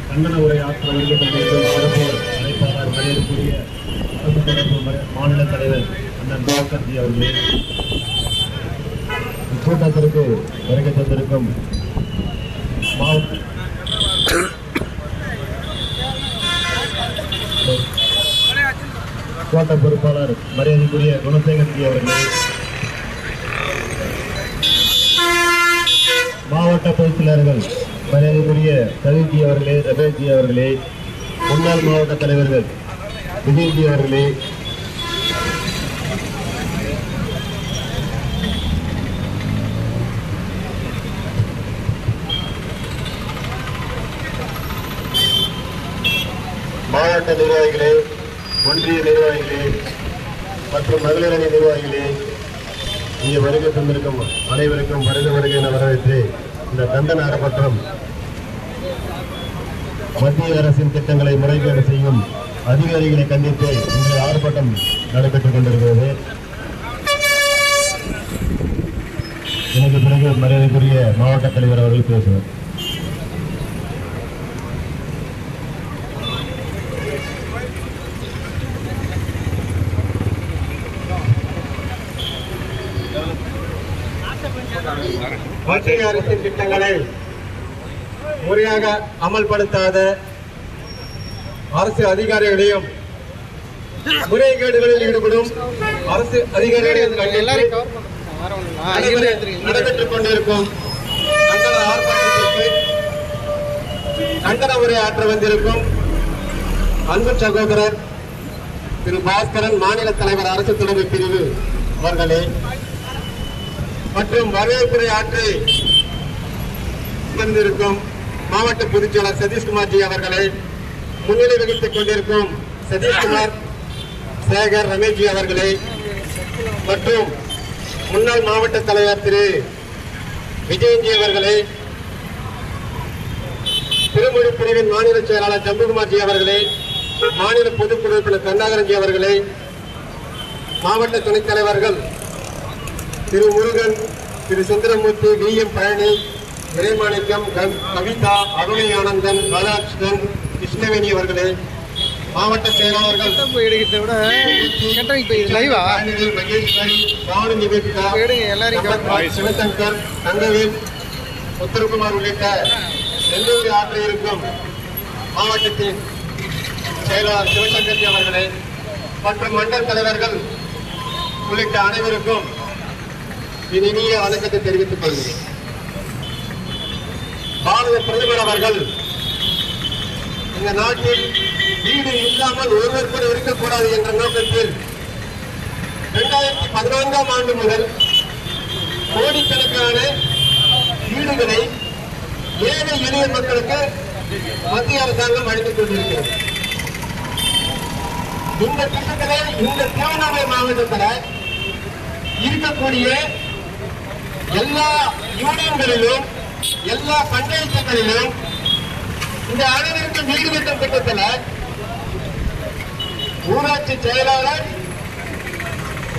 கண்டன உரை ஆற்ற வருகின்ற சிறப்பு அழைப்பாளர் மரியாதைக்குரிய அரசு தொடர்பு மாநில தலைவர் அண்ணன் பாஸ்கர்ஜி அவர்களே, இக்கூட்டத்திற்கு வருகை தந்திருக்கும் கோட்ட பொறுப்பாளர் மரியாதைக்குரிய குணசேகர்ஜி அவர்களே, மாவட்ட பொதுச்செயலாளர்கள் மரியாதைக்குரிய கவிஜி அவர்களே, ரமேஷ்ஜி அவர்களே, முன்னாள் மாவட்ட தலைவர்கள் விஜய்ஜி அவர்களே, மாவட்ட நிர்வாகிகளே, ஒன்றிய நிர்வாகிகளே மற்றும் மகளிர் அணி நிர்வாகிகளே, இங்கே வருகை தந்திருக்கும் அனைவருக்கும் வருகை என வரவேற்று இந்த கண்டன ஆர்ப்பாட்டம் மத்திய அரசின் திட்டங்களை முறைகேடு செய்யும் அதிகாரிகளை கண்டித்து இன்றைய ஆர்ப்பாட்டம் நடைபெற்றுக் கொண்டிருக்கிறது. எனக்கு பிறகு மரியாதைக்குரிய மாவட்ட தலைவர் அவர்கள் பேசுவார். மத்திய அரசின் திட்டங்களை முறையாக அமல்படுத்தாத அரசு அதிகாரிகளையும் முறைகேடுகளில் ஈடுபடும் அரசு அதிகாரிகளையும் நடைபெற்றுக் கொண்டிருக்கும் கண்டன ஆர்ப்பாட்டத்திற்கு கண்டன உரை ஆற்ற வந்திருக்கும் அன்பு சகோதரர் திரு பாஸ்கரன், மாநில தலைவர் அரசு தொடர்பு பிரிவு அவர்களே, மற்றும் வரவேற்புரை ஆற்றி வந்திருக்கும் மாவட்ட பொதுச்செயலாளர் சதீஷ்குமார்ஜி அவர்களை, முன்னிலை வகித்துக் கொண்டிருக்கும் சதீஷ்குமார், சேகர், ரமேஷ்ஜி அவர்களை, மற்றும் முன்னாள் மாவட்ட தலைவர் திரு விஜயன்ஜி அவர்களை, திருமொழி பிரிவின் மாநில செயலாளர் ஜம்புகுமார்ஜி அவர்களை, மாநில பொதுக்குழு உறுப்பினர் கருணாகரன்ஜி அவர்களை, மாவட்ட துணைத் தலைவர்கள் திரு முருகன், திரு சுந்தரமூர்த்தி, வி எம் பழனி, இறைமாணிக்கம், கவிதா, அருணை ஆனந்தன், பாலகிருஷ்ணன், கிருஷ்ணவேணி அவர்களே, மாவட்ட செயலாளர்கள் மகேஸ்வரி, பானு நிவேதிகா, சிவசங்கர், தங்கவேல், உத்தரகுமார் உள்ளிட்ட எல்லோரும் ஆற்ற இருக்கும் மாவட்டத்தின் செயலாளர் சிவசங்கர்ஜி அவர்களே மற்றும் மண்டல தலைவர்கள் உள்ளிட்ட அனைவருக்கும் இனிய வணக்கத்தை தெரிவித்துக் கொள்கிறேன். பாரத பிரதமர் அவர்கள் இந்த நாட்டில் வீடு இல்லாமல் ஒருவர் கூட இருக்கக்கூடாது என்ற நோக்கத்தில் 2014ஆம் ஆண்டு முதல் கோடிக்கணக்கான வீடுகளை ஏழை எளிய மக்களுக்கு மத்திய அரசாங்கம் அளித்துக் கொண்டிருக்கிறது. இந்த திட்டத்திலே இந்த திருவண்ணாமலை மாவட்டத்தில் இருக்கக்கூடிய எல்லா யூனியன்களிலும் எல்லா பஞ்சாயத்துகளிலும் இந்த அனைவருக்கும் வீடு கட்டும் திட்டத்தில் ஊராட்சி செயலாளர்,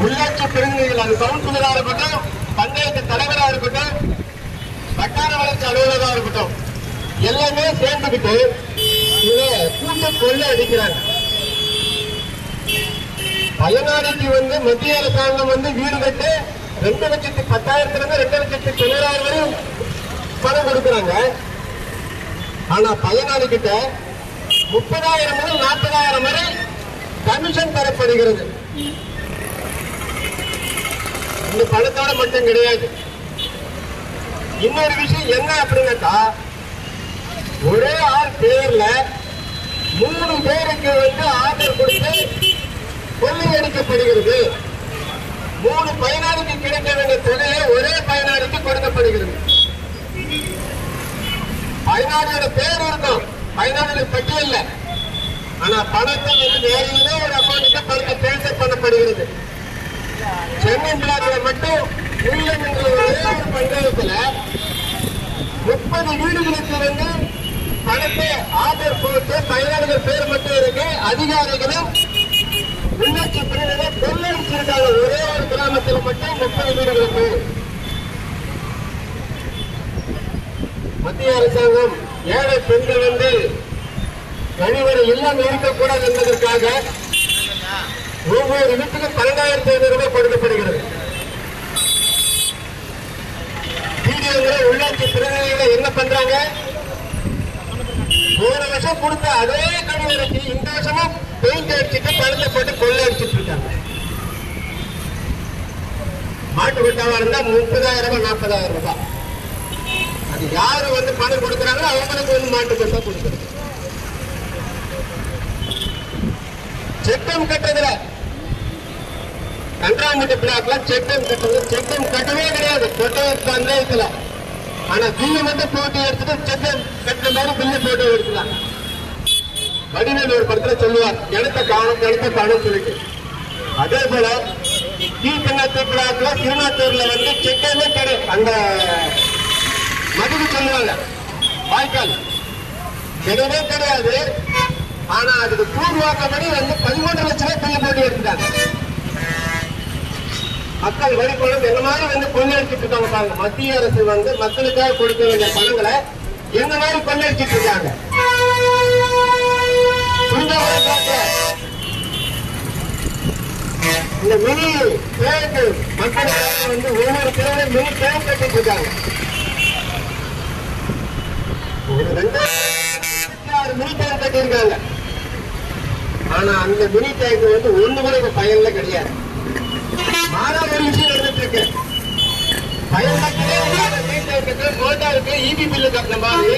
உள்ளாட்சி பிரதிநிதிகள், அது கவுன்சிலராக இருக்கட்டும், பஞ்சாயத்து தலைவராக இருக்கட்டும், வட்டார வளர்ச்சி அலுவலராக இருக்கட்டும், எல்லாமே சேர்ந்துக்கிட்டு இதை கூட்டு கொள்ள அடிக்கிறாங்க. பயனாளிக்கு மத்திய அரசாங்கம் வீடு கட்டு 2,10,000 2,90,000 வரை பணம் கொடுக்கிறாங்க. ஆனா பயனாளி கிட்ட 30,000 முதல் 40,000 வரை கமிஷன் தரப்படுகிறது. இந்த பணத்தோட மட்டும் கிடையாது. இன்னொரு விஷயம் என்ன அப்படின்னாக்கா, ஒரே ஆள் பேர்ல 3 பேருக்கு ஆர்டர் கொடுத்து கொள்ளையடிக்கப்படுகிறது. 3 பயனாளிக்கு கிடைக்க வேண்டிய தொகையை ஒரே பயனாளிக்கு கொடுக்கப்படுகிறது. பயனாளியோட பேர் இருக்கும், பயனாளியோட பட்டியல்ல. ஆனா பணத்தை வேற ஒரு அக்கௌண்ட்டுக்கு பணத்தை டிரான்ஸ்பர் பண்ணப்படுகிறது. சென்னை பிளாக்ல மட்டும் உள்ளம் என்ற ஒரே ஒரு பஞ்சாயத்துல 30 வீடுகளுக்கு பணத்தை ஆர்டர் போட்டு பயனாளிகள் பேர் மட்டும் இருக்கு. அதிகாரிகளும் உள்ளாட்சி பிரிவினர் கொள்ளடிச்சிருக்காங்க. ஒரே ஒரு கிராமத்தில் மட்டும் 30 வீடுகளுக்கு. மத்திய அரசாங்கம் ஏழை பெண்கள் கழிவறை இல்லாமல் இருக்கக்கூடாது என்பதற்காக ஒவ்வொரு வீட்டுக்கும் 12,500 ரூபாய் கொடுக்கப்படுகிறது. வீடியோங்களை உள்ளாட்சி பிரதிநிதிகளை என்ன பண்றாங்க? போன வருஷம் கொடுத்த அதே கழிவறைக்கு இந்த வருஷமும் பெயிண்ட் அடிச்சுட்டு பணத்தை போட்டு கொள்ளை அடிச்சுட்டு இருக்காங்க. மாட்டு விட்டாவா இருந்தா 30,000 ரூபாய் 40,000 ரூபாய். அது யாரு பணம் கொடுக்குறாங்களோ அவங்களுக்கு மாட்டு கொட்டா கொடுக்குறது. செக்கம் கட்டுறதுல கன்றாமட்டி பிளாக்ல செக்கம் கட்டுறது, செக்கம் கட்டவே கிடையாது பஞ்சாயத்துல. ஆனா பில்லு மட்டும் போட்டு எடுத்துட்டு செக்கம் கட்டுற மாதிரி பில்லு போட்டு எடுத்துலாம். வடிவேல் ஒரு படத்துல சொல்லுவார், இடத்த காணும் சொல்லிட்டு. அதே போல கீழ்பண்ணாத்தூர் பிளாக்ல திருநாத்தூர்ல செக்கமே கிடையாது. அந்த மதுக்கு சொல்லுவாங்க வாய்க்கால் கிடையவே கிடையாது. ஆனா அதுக்கு பூர்வாக்கப்படி 13 லட்சம் ரூபாய் பில்லு போட்டு எடுத்துட்டாங்க. மக்கள் வரிப்பணம் என்ன மாதிரி கொள்ளடிச்சிட்டு இருக்காங்க பாருங்க. மத்திய அரசு மக்களுக்காக கொடுக்க வேண்டிய பணங்களை என்ன மாதிரி கொள்ளடிச்சிட்டு இருக்காங்க. இந்த மினி டேங்க் மக்களுக்காக ஒவ்வொரு கிலோமீட்டர் மினி டேங்க் கட்டிட்டு இருக்காங்க. ஒரு 2,6 மினி டேங்க் கட்டியிருக்காங்க. ஆனா அந்த மினி டேங்க் ஒண்ணு கூட இப்ப பயன்ல கிடையாது. மாறா ஒரு விஷயம் நடந்துட்டு இருக்கு. பயன்பாட்டுக்கு இபி பில்லு கட்டின மாதிரி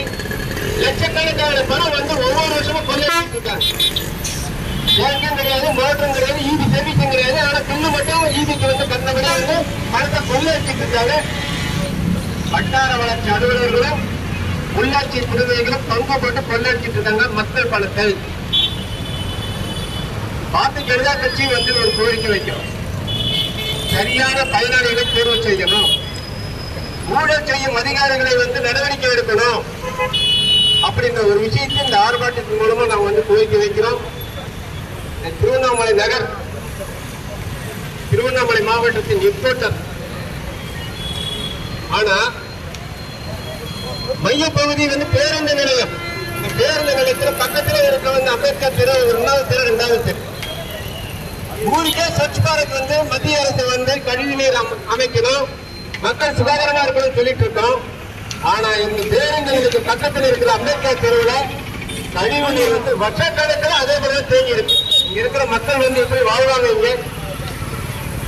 லட்சக்கணக்கான பணம் ஒவ்வொரு வருஷமும் கொள்ளையடிச்சிட்டு இருக்காங்க. டேங்கும் கிடையாது, மோட்டரும் கிடையாது, இபி சர்வீஸும் கிடையாது. ஆனா பில்லு மட்டும் இபிக்கு கட்டினபடி பணத்தை கொள்ளையடிச்சிட்டு இருக்காங்க. வட்டார வளர்ச்சி அலுவலர்களும் உள்ளாட்சி பிரதிநிதிகளும் பங்கு போட்டு கொள்ளையடிச்சிட்டு இருக்காங்க மக்கள் பணத்தை. பாரதிய ஜனதா கட்சி ஒரு கோரிக்கை வைக்கிறோம். சரியான பயனாளிகளை தேர்வு செய்யணும். ஊழல் செய்யும் அதிகாரிகளை நடவடிக்கை எடுக்கணும் அப்படின்ற ஒரு விஷயத்தை இந்த ஆர்ப்பாட்டத்தின் மூலமா நாங்க கோரிக்கை வைக்கிறோம். திருவண்ணாமலை நகர், திருவண்ணாமலை மாவட்டத்தின் ஹெட்குவார்ட்டர். ஆனா மையப்பகுதி பேருந்து நிலையம். பேருந்து நிலையத்தில் பக்கத்தில் இருக்க அம்பேத்கர் தெரு 1வது தெரு 2வது தெரு. ஊருக்கே ஸ்வச் பாரத் மத்திய அரசு கழிவு நீர் அமைக்கணும், மக்கள் சுகாதாரமா இருக்கணும் சொல்லிட்டு இருக்கோம். ஆனா இந்த பேருந்து நிலையத்துக்கு பக்கத்தில் இருக்கிற அம்பேத்கர் தெருவில் கழிவு நீர் வருஷக்கணக்கில் அதே போல தேங்கி இருக்கு. இங்க இருக்கிற மக்கள் எப்படி வாழ்வாங்க? இங்க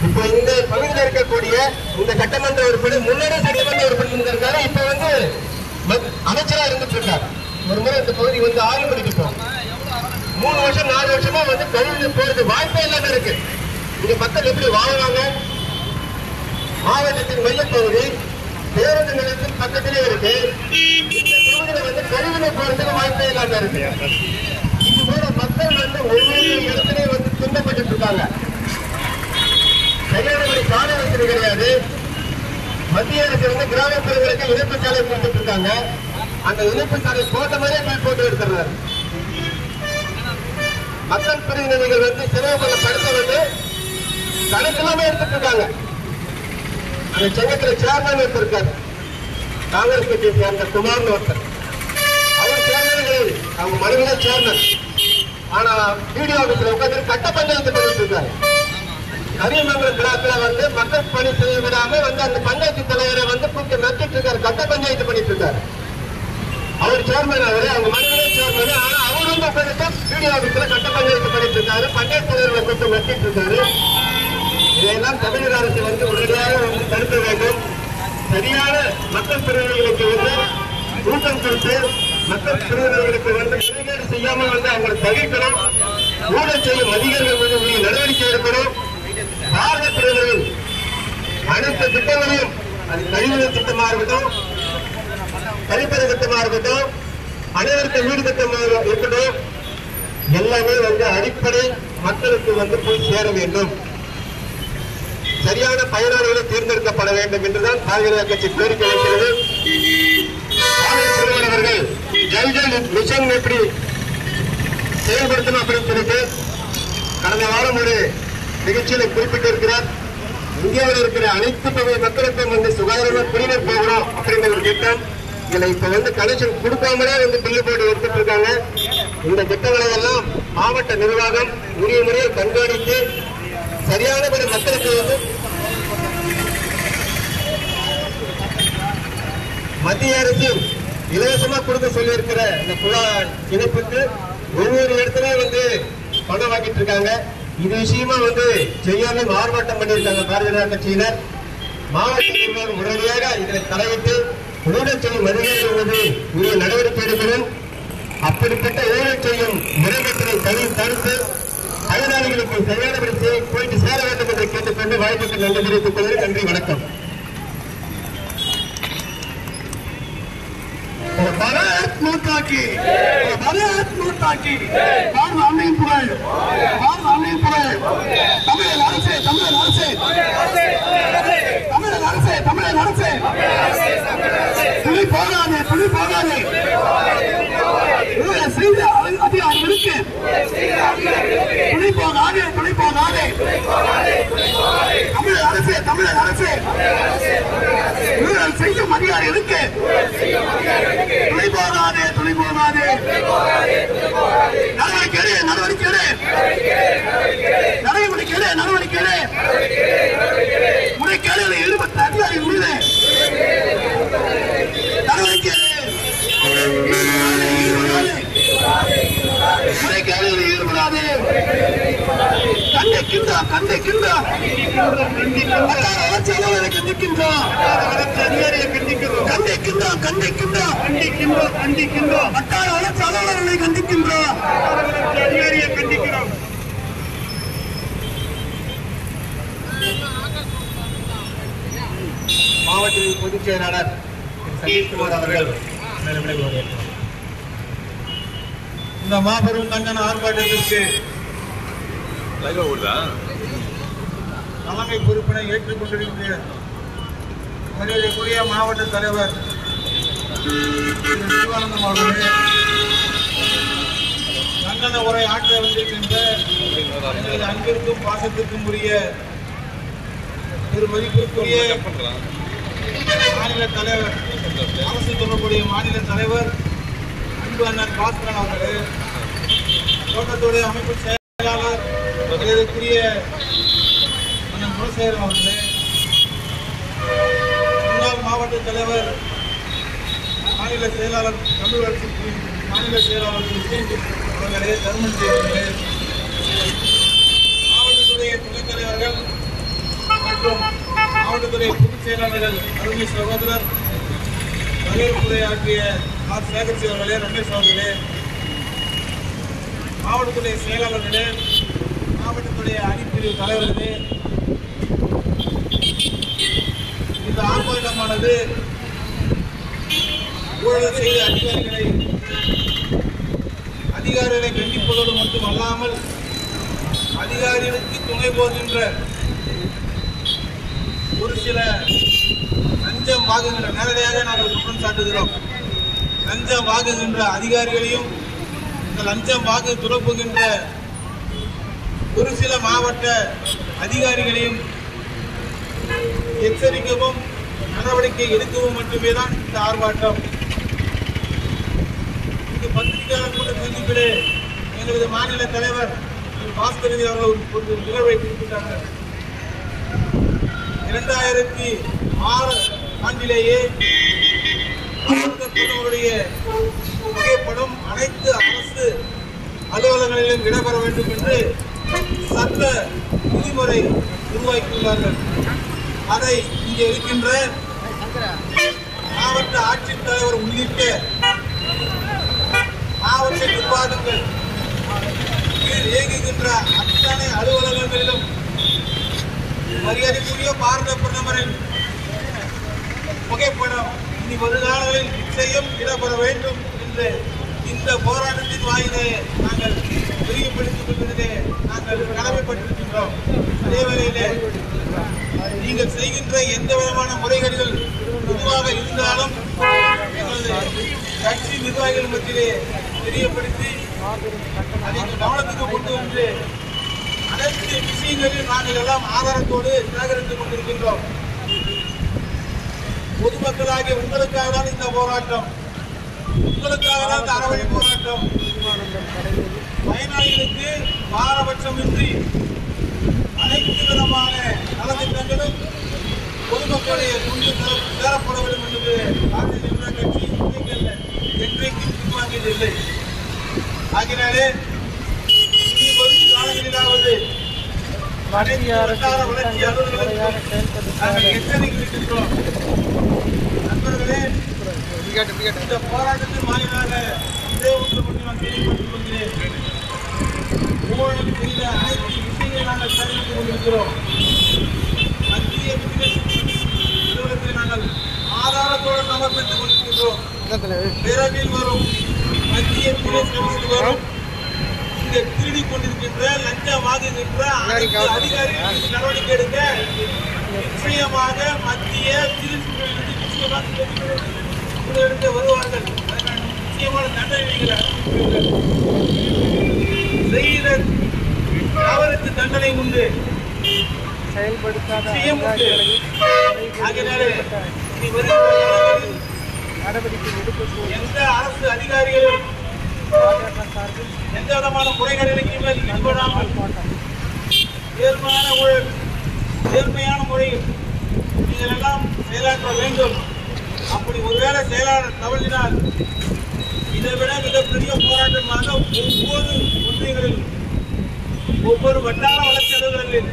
இப்ப இந்த பகுதியில் இருக்கக்கூடிய இந்த சட்டமன்ற உறுப்பினர் முன்னாடி சட்டமன்ற உறுப்பினர் இருக்காரு. இப்ப அமைச்சரா இருந்துட்டு இருக்காரு. ஒரு முறை இந்த பகுதி ஆய்வு பண்ணிட்டோம். 3 வருஷம் 4 வருஷமா கழிவு போறது வாய்ப்பே இல்லாம இருக்கு. இங்க மக்கள் எப்படி வாழ்வாங்க? மாவட்டத்தின் மையப்பகுதி பேருந்து நிலையத்தின் பக்கத்திலே இருக்கு. இந்த பகுதியில கழிவு போறதுக்கு வாய்ப்பே இல்லாம இருக்கு. இது போல மக்கள் ஒவ்வொரு இடத்திலையும் துன்பப்பட்டு இருக்காங்க. சரியான சாலை வசதி கிடையாது. மத்திய அரசு கிராமப்புறங்களுக்கு இணைப்பு சாலை கொடுத்துட்டு இருக்காங்க. அந்த இணைப்பு சாலை போட்ட மாதிரியே போட்டு எடுத்துறாரு. மக்கள் பிரதிநிதிகள் செலவு பண்ண படத்தை கணக்கெல்லாமே எடுத்துட்டு இருக்காங்க. அந்த சங்கத்தில் சேர்மன் ஒருத்தர் இருக்காரு, காங்கிரஸ் கட்சியை சேர்ந்த குமார்னு ஒருத்தர். அவர் சேர்மன் கிடையாது, அவங்க மனைவிதான் சேர்மன். ஆனா வீடியோ ஆபீஸ்ல உட்காந்து கட்ட பஞ்சாயத்து பண்ணிட்டு இருக்காரு. கரியமங்கலம் பிளாக்ல மக்கள் பணி செய்ய விடாம அந்த பஞ்சாயத்து தலைவரை கூப்பிட்டு நடத்திட்டு இருக்காரு. கட்ட பஞ்சாயத்து பண்ணிட்டு இருக்காரு. அவர் சேர்மன், அவரு அவங்க மனைவிதான் சேர்மன். ஆனா அவரு வீடியோ ஆபீஸ்ல கட்ட பஞ்சாயத்து பண்ணிட்டு இருக்காரு. பஞ்சாயத்து தலைவரை கூப்பிட்டு நடத்திட்டு இருக்காரு. இதையெல்லாம் தமிழக அரசு உடனடியாக தடுக்க வேண்டும். சரியான மக்கள் பிரதிநிதிகளுக்கு ஊக்கம் கொடுத்து மக்கள் பிரதிநிதிகளுக்கு முறைகேடு செய்யாமல் அவங்களை தவிர்க்கணும். ஊழல் செய்யும் அதிகாரிகள் மீது நடவடிக்கை எடுக்கணும். பாரத பிரதமர்கள் அனைத்து திட்டங்களையும், அது கழிவுநீர் திட்டமா இருக்கட்டும், கழிப்பறை திட்டமா இருக்கட்டும், அனைவருக்கு வீடு திட்டமாக இருக்கட்டும், எல்லாமே அடிப்படை மக்களுக்கு போய் சேர வேண்டும். சரியான பயனாளிகளை தேர்ந்தெடுக்கப்பட வேண்டும் என்றுதான் பாரதிய ஜனதா கட்சி கோரிக்கை வைக்கிறது. அவர்கள் ஜல்ஜல் மிஷன் எப்படி செயல்படுத்தணும் அப்படின்னு சொல்லிட்டு கடந்த வாரம் ஒரு நிகழ்ச்சியில குறிப்பிட்டிருக்கிறார். இந்தியாவில் இருக்கிற அனைத்து பகுதி மக்களுக்கும் சுகாதாரமா குடிநீர் போகணும் அப்படின்ற ஒரு திட்டம். இதுல இப்ப கனெக்ஷன் கொடுக்காமலே பில்லு போட்டு எடுத்துட்டு இருக்காங்க. இந்த திட்டங்களை எல்லாம் மாவட்ட நிர்வாகம் உரிய முறையில் கண்காணித்து சரியானபடி மக்களுக்கு வந்து மத்திய அரசு இலவசமா கொடுக்க சொல்லியிருக்கிற இந்த குழா இணைப்புக்கு ஒவ்வொரு இடத்துலயும் வந்து பணம் வாங்கிட்டு இருக்காங்க. இது விஷயமா வந்து செய்யாமல் ஆர்ப்பாட்டம் பண்ணியிருக்காங்க பாரதிய ஜனதா கட்சியினர். மாவட்ட நிர்வாகம் உடனடியாக இதனை தலையிட்டு ஊழல் செய்யும் அதிகாரிகள் மீது உரிய நடவடிக்கை எடுக்கணும். அப்படிப்பட்ட ஊழல் செய்யும் முறைகேட்டை தடுத்து பயனாளிகளுக்கு சரியானபடி போயிட்டு சேர வேண்டும் என்று கேட்டுக்கொண்டு வாய்ப்புக்கு நன்றி தெரிவித்துக் கொள்கிறேன். நன்றி, வணக்கம். भारत माता की भारत माता की भारत आने पुराण भारत आने पुराण तमिलनाडु से तमिलनाडु से तमिलनाडु से तमिलनाडु से पुलिस போகாதே पुलिस போகாதே ஊழல் செய்த அதிகாரிகளுக்கு पुलिस போகாதே पुलिस போகாதே தமிழக அரசு ஊழல் செய்யும் அதிகாரிகளுக்கு துணை போகாதே நடவடிக்கை முறைகேடுகளில் ஈடுபட்ட அதிகாரிகள் மீது நடவடிக்கை முறைகேடுகளில் ஈடுபடாது. கண்டிக்கின்றோம் வளர்ச்சியாளர்களை கண்டிக்கின்றோம் வட்டார வளர்ச்சியாளர்களை கண்டிக்கின்றோம். மாவட்டத்தின் பொதுச் செயலாளர் சதீஷ்குமார் அவர்கள் இந்த மாபெரும் கண்டன ஆர்ப்பாட்டத்திற்கு தலைமை பொறுப்பினை ஏற்றுக்கொண்டிருக்கிற மரியாதைக்குரிய மாவட்ட தலைவர் சிவானந்தம் அவர்களே, கண்டன உரை ஆற்ற வந்திருக்கின்ற அன்பிற்கும் பாசத்திற்கும் உரிய ஒரு மதிப்பிற்குரிய மாநில தலைவர், அரசு தொடர்புடைய மாநில தலைவர் அன்பு அண்ணன் பாஸ்கரன் அவர்களே, தோட்டத்துடைய அமைப்பு செயலாளர் மரியாதைக்குரிய அண்ணன் குலசேகரன் அவர்களே, முன்னாள் மாவட்ட தலைவர் மாநில செயலாளர் தமிழ் வளர்ச்சி மாநில செயலாளர் அவர்களே, தர்மன் அவர்களே, மாவட்டத்துடைய துணைத் தலைவர்கள் மற்றும் மாவட்டத்துடைய பொதுச் செயலாளர்கள் அருமை சகோதரர் வரவேற்புரையாற்றிய ஆர் சேகர்சி அவர்களே, ரமேஷ் அவர்களே, மாவட்டத்துடைய செயலாளர்களே, மாவட்டத்துடைய அணிப்பிரிவு தலைவர்களே, இந்த ஆர்ப்பாட்டமானது ஊழல் செய்த அதிகாரிகளை கண்டிப்பதோடு மட்டுமல்லாமல் அதிகாரிகளுக்கு துணை போகின்ற ஒரு சில லஞ்சம் வாங்குகின்ற, நேரடியாக நாங்கள் குற்றம் சாட்டுகிறோம், லஞ்சம் வாங்குகின்ற அதிகாரிகளையும் இந்த லஞ்சம் வாங்க துறப்புகின்ற ஒரு சில மாவட்ட அதிகாரிகளையும் எச்சரிக்கவும் நடவடிக்கை எடுக்கவும் மட்டுமே தான் இந்த ஆர்ப்பாட்டம். இந்த பத்திரிகையாளர் கூட்ட சந்திப்பிலே எங்களது மாநில தலைவர் பாஸ்கரன் அவர்கள் ஒரு நிகழ்வை குறிப்பிட்டார்கள். 2006 ஆண்டிலேயே அவருடைய புகைப்படம் அனைத்து அரசு அலுவலகங்களிலும் இடம்பெற வேண்டும் என்று சட்ட விதிமுறை உருவாக்கியுள்ளார்கள். அதை இங்கே இருக்கின்ற மாவட்ட ஆட்சித்தலைவர் உள்ளிட்ட மாவட்ட நிர்வாகங்கள் இயங்குகின்ற அத்தனை அலுவலகங்களிலும் மரியாதைக்குரிய பாரத பிரதமரின் புகைப்படம் இனி வருகாலங்களில் நிச்சயம் இடம்பெற வேண்டும் என்று இந்த போராட்டத்தின் வாயிலே நாங்கள் தெரியப்படுத்திக் கொள்வதிலே நாங்கள் கடமைப்பட்டிருக்கின்றோம். அதே வேளையிலே நீங்கள் செய்கின்ற எந்த விதமான முறைகேடுகள் பொதுவாக இருந்தாலும் எங்களது கட்சி நிர்வாகிகள் மத்தியிலே தெரியப்படுத்தி அதை கவனத்துக்கு கொண்டு வந்து அனைத்து விஷயங்களில் நாங்கள் எல்லாம் ஆதாரத்தோடு சேகரித்துக் கொண்டிருக்கின்றோம். பொதுமக்களாகிய உங்களுக்காக தான் இந்த போராட்டம், உங்களுக்காக தான் இந்த அறவழி போராட்டம். மாறப்பட வேண்டும் என்பது பாரதிய ஜனதா கட்சி இன்றைக்கல்ல என்றைக்கும் பின்வாங்கியதில்லை. ஆகினாலே இனி வரும் காலங்களிலாவது அனைத்து வட்டார வளர்ச்சி அலுவலர்களுக்கு நாங்கள் எச்சரிக்கின்றோம். நண்பர்களே, இந்த போராட்டத்தின் வாயிலாக இதே ஒன்று மட்டும் நான் தெளிவுபடுத்திக் கொள்கிறேன். ஊழல் செய்த அனைத்து விஷயங்களை நாங்கள் தெரிவித்துக் கொண்டிருக்கிறோம். மத்திய நிறுவனத்தை நாங்கள் ஆதாரத்தோடு சமர்ப்பித்துக் கொண்டிருக்கிறோம். விரைவில் வரும் மத்திய வரும் இங்கே திருடி கொண்டிருக்கின்ற லஞ்சம் வாங்குகின்ற அனைத்து அதிகாரிகள் நடவடிக்கை எடுக்க நிச்சயமாக மத்திய எடுத்து வருவார்கள். நிச்சயமான தண்டனை செய்த அவருக்கு தண்டனை உண்டு, செயல்படுத்தாத எந்த அரசு அதிகாரிகளும் எந்த விதமான முறைகேடுகளுக்கு ஈடுபடாமல் நேர்மையான முறையில் நீங்கள் எல்லாம் செயலாற்ற வேண்டும். அப்படி ஒருவேளை செயலாளர் தவறினால் இதைவிட மிகப்பெரிய போராட்டமாக ஒவ்வொரு ஒன்றியங்களில் ஒவ்வொரு வட்டார வளர்ச்சி அலுவலர்களில்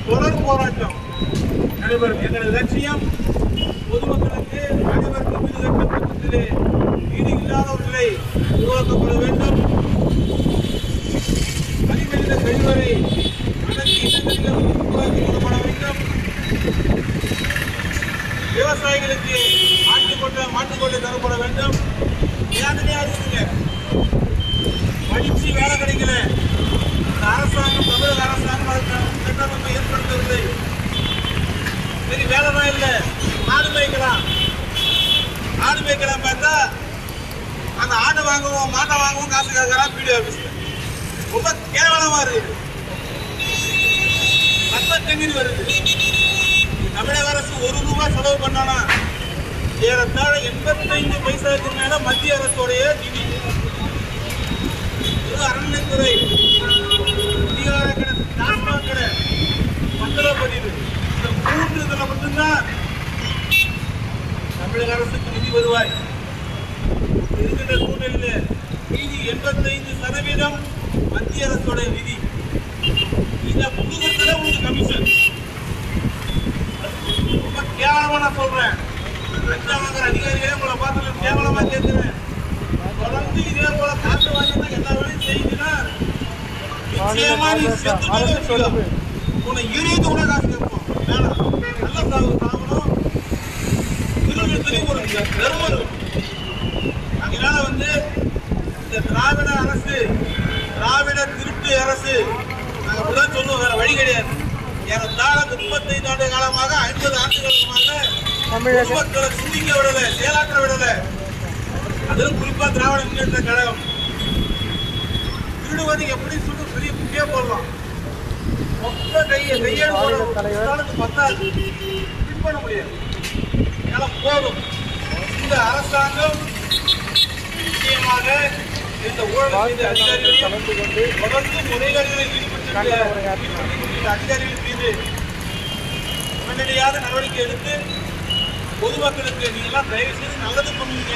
தொடர் போராட்டம் நடைபெறும். எங்களது லட்சியம் பொதுமக்களுக்கு அனைவருக்கும் வீடு கட்டப்பட்டதிலே வீடு இல்லாத ஒரு நிலை உருவாக்கப்பட வேண்டும். அடிமனித கழிவறை அனைத்து இடங்களிலும் உருவாக்கி கொள்ளப்பட வேண்டும். விவசாயிகளுக்கு மாட்டுக்கொட்டை தரப்பட வேண்டும். வேதனையா இருக்குங்க, படிச்சு வேலை கிடைக்கல. அரசாங்கம், தமிழக அரசாங்கம் கட்டமைப்பை ஏற்படுத்தவில்லை. சரி, வேலைதான் இல்லை, ஆடு மேய்க்கலாம் பார்த்தா அந்த ஆடு வாங்குவோம் மாட்டை வாங்குவோம் காசு கேட்கறான் பிடிஓ ஆபீஸ்ல. ரொம்ப கேவலமா இருக்கு, ரத்த கண்ணீர் வருது. தமிழக அரசு ₹1 செலவு பண்ணானா ஏறத்தாழ 85 பைசாவுக்கு மேல மத்திய அரசுடைய நிதி. அறநிலைத்துறை, அதிகார கடை, டாஸ்மாக் கடை, பத்திரப்பதிவு, இந்த 3 இதுல மட்டும்தான் தமிழக அரசுக்கு நிதி வருவாய். இருக்கிற சூழ்நிலையில் மீதி 85% மத்திய அரசோட நிதி. இந்த புதுகத்துல உங்களுக்கு கமிஷன். ரொம்ப கேவலமா நான் சொல்றேன். லஞ்சம் வாங்குற அதிகாரிகளே உங்களை பார்த்து கேவலமா கேட்கிறேன். தொடர்ந்து இதே போல காசு வாங்கினா எல்லா வேலையும் செய்யுதுன்னா நிச்சயமா நீ செத்து உன்னை எரியுது கூட காசு கேட்போம். வேணாம், நல்ல சாகணும். திருவிழத்திலையும் ஒரு தர்மம். அதனால இந்த திராவிட அரசு, திராவிட திருட்டு அரசு, நாங்கள் அப்படிதான் சொல்லுவோம், வேற வழி கிடையாது. ஏறத்தாழ 35 ஆண்டு காலமாக 50 ஆண்டு காலமாக பொதுமக்களை சிந்திக்க விடல, செயலாற்ற விடல. அதுவும் குறிப்பா திராவிட முன்னேற்ற கழகம் திருடுவது எப்படி சொல்லி பெரிய புக்கியே போடலாம். மொத்த கையெழு பத்தாது, பின் பண்ண முடியாது. போதும். இந்த அரசாங்கம் நிச்சயமாக இந்த ஊழல் செய்த அதிகாரிகளையும் தொடர்ந்து முறைகேடுகளில் ஈடுபட்டிருக்கிற அதிகாரிகள் மீது உடனடியாக நடவடிக்கை எடுத்து பொதுமக்களுக்கு நீங்கள்லாம் தயவு செய்து நல்லது பண்ணுவீங்க,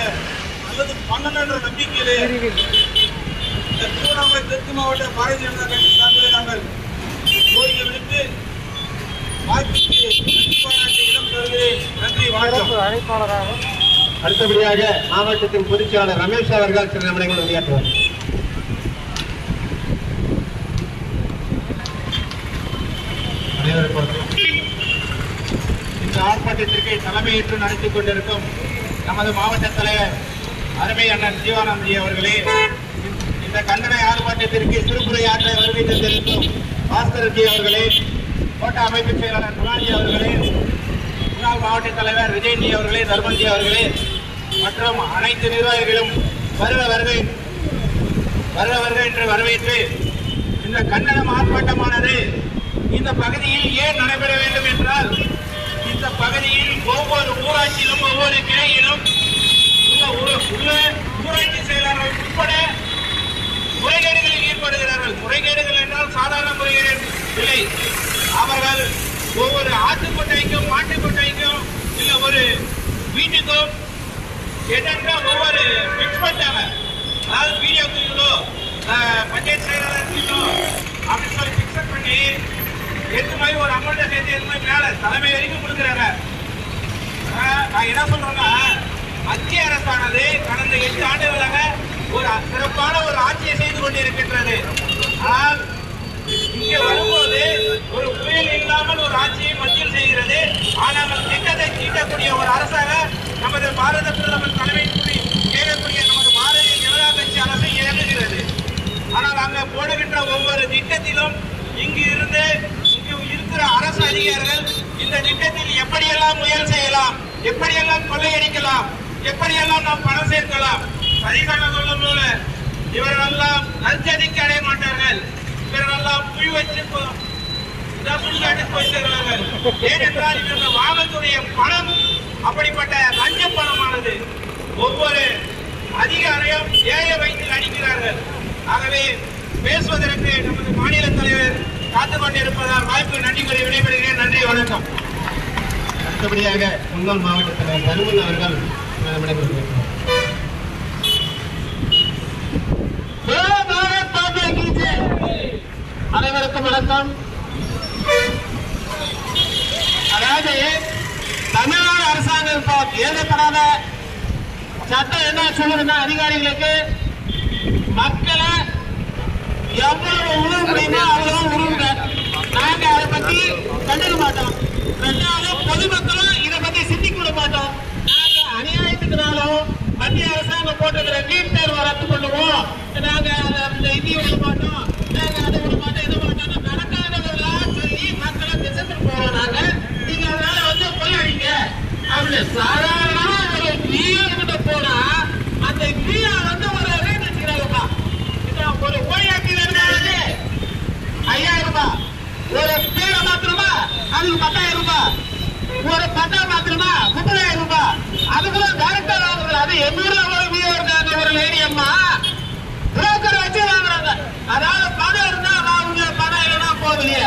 நல்லது பண்ணணுன்ற நம்பிக்கையிலே இந்த திருவண்ணாமலை தெற்கு மாவட்ட பாரதிய ஜனதா கட்சி சார்பில் நாங்கள் கோரிக்கை விடுத்து வாய்ப்புக்கு நன்றி பாராட்டி இடம் தருகிறேன். நன்றி, வணக்கம். அடுத்தபடியாக மாவட்டத்தின் பொதுச்செயலாளர் ரமேஷ் அவர்கள் சில நிமிடங்கள் உரையாற்றுவார். இந்த ஆர்ப்பாட்டத்திற்கு தலைமையேற்று நடத்திக் கொண்டிருக்கும் நமது மாவட்ட தலைவர் அருமை அண்ணன் ஜீவானந்தி அவர்களே, இந்த கண்டன ஆர்ப்பாட்டத்திற்கு திருப்புரையாற்ற வருகை தந்திருக்கும் பாஸ்கர்ஜி அவர்களே, கோட்ட அமைப்பு செயலாளர் குலாஜி அவர்களே, முன்னாள் மாவட்ட தலைவர் விஜயஜி அவர்களே, தர்மன்ஜி அவர்களே மற்றும் அனைத்து நிர்வாகிகளும் வருக என்று வரவேற்று இந்த கண்டனம் ஆர்ப்பாட்டமானது இந்த பகுதியில் ஏன் நடைபெற வேண்டும் என்றால், இந்த பகுதியில் ஒவ்வொரு ஊராட்சியிலும் ஒவ்வொரு கிளையிலும் உள்ள ஊராட்சி செயலாளர்கள் உட்பட முறைகேடுகளில் ஈடுபடுகிறார்கள். முறைகேடுகள் என்றால் சாதாரண முறைகேடு இல்லை. அவர்கள் ஒவ்வொரு ஆட்டுக்கொட்டைக்கும் மாட்டுக்கொட்டைக்கும் இல்ல ஒரு வீட்டுக்கும் என்னென்ன ஒவ்வொரு பிக்ஸ் பண்ணிட்டாங்க. அதாவது வீடியோ தூக்கிலோ பஞ்சாயத்து செயலாளர் தூக்கிலோ அப்படின்னு சொல்லி பிக்ஸ் பண்ணி எது மாதிரி ஒரு அமௌண்ட்டை சேர்த்து எது மாதிரி மேலே தலைமை வரைக்கும் கொடுக்குறாங்க. நான் என்ன சொல்றேன்னா, மத்திய அரசானது கடந்த 8 ஆண்டுகளாக ஒரு சிறப்பான ஒரு ஆட்சியை செய்து கொண்டிருக்கின்றது. ஆனால் இங்கே வரும்போது ஒரு புயல் இல்லாமல் ஒரு ஆட்சியை மத்தியில் செய்கிறது. ஆனால் திட்டத்தை தீட்டக்கூடிய ஒரு அரசாக நமது பாரத பிரதமர் தலைமை கேட்கக்கூடிய நமது பாரதிய ஜனதா கட்சி அரசு இயங்குகிறது. ஆனால் அங்க போடுகின்ற ஒவ்வொரு திட்டத்திலும் இங்கு இருக்கிற அரசு அதிகாரிகள் இந்த திட்டத்தில் எப்படியெல்லாம் முயல் செய்யலாம், எப்படியெல்லாம் கொள்ளையடிக்கலாம், எப்படியெல்லாம் நாம் பணம் சேர்க்கலாம், சரிகான சொல்லும் போல இவர்களெல்லாம் லஞ்சதிக்கு அடைய மாட்டார்கள். இவர்களெல்லாம் புய் வச்சு சுடுகாட்டு போய் சேர்வார்கள். ஏனென்றால் இவர்கள் வாங்கக்கூடிய பணம் அப்படிப்பட்ட லஞ்ச பணமானது. ஒவ்வொரு அதிகாரியும் ஏழை வயிற்றில் அடிக்கிறார்கள். ஆகவே பேசுவதற்கு நமது மாநில தலைவர் காத்துக் கொண்டிருப்பதால் வாய்ப்பு நன்றி கூறி விடைபெறுகிறேன். நன்றி, வணக்கம். அடுத்தபடியாக முன்னாள் மாவட்ட தலைவர் தருமன் அவர்கள் அனைவருக்கும் வணக்கம். அதாவது தமிழ்நாடு அரசாங்கம் எழுதப்படாத சட்டம் என்ன சொல்லுதுன்னா, அதிகாரிகளுக்கு மக்களை எவ்வளவு உருவ முடியுமோ அவ்வளவு உருவுங்க. நாங்க அதை பத்தி கண்டுக்க மாட்டோம். ரெண்டாவது, பொதுமக்களும் இதை பத்தி சிந்திக்க விட மாட்டோம். நாங்க அநியாயத்துக்குனாலும் மத்திய அரசாங்கம் போட்டுக்கிற நீட் தேர்வை ரத்து பண்ணுவோம், நாங்க அந்த இந்திய விட மாட்டோம், நாங்க அதை விட மாட்டோம், இதை மாட்டோம், நடக்காதவர்களாம் சொல்லி மக்களை திசைத்துட்டு போவோம். நாங்க நீங்க அதனால வந்து கொள்ளாதீங்க அப்படின்னு சாதாரணமா ஒரு பிஆர் கிட்ட போனா அந்த பிஆர் வந்து ஒரு ரேட் வச்சுக்கிறாங்கப்பா. ஒரு ஓயாட்டி 5000 ரூபாய், ஒரு பேரை மாத்திரமா அதுக்கு 10,000 ரூபாய், ஒரு பட்டா மாத்திரமா 30,000 ரூபாய். அதுக்குள்ள டைரக்டா வாங்குறது. அது 800 இருக்காங்க ஒரு லேடி அம்மா, புரோக்கர் வச்சு வாங்குறாங்க. அதாவது பணம் இருந்தா வாங்க, பணம் இல்லைன்னா போகலையே.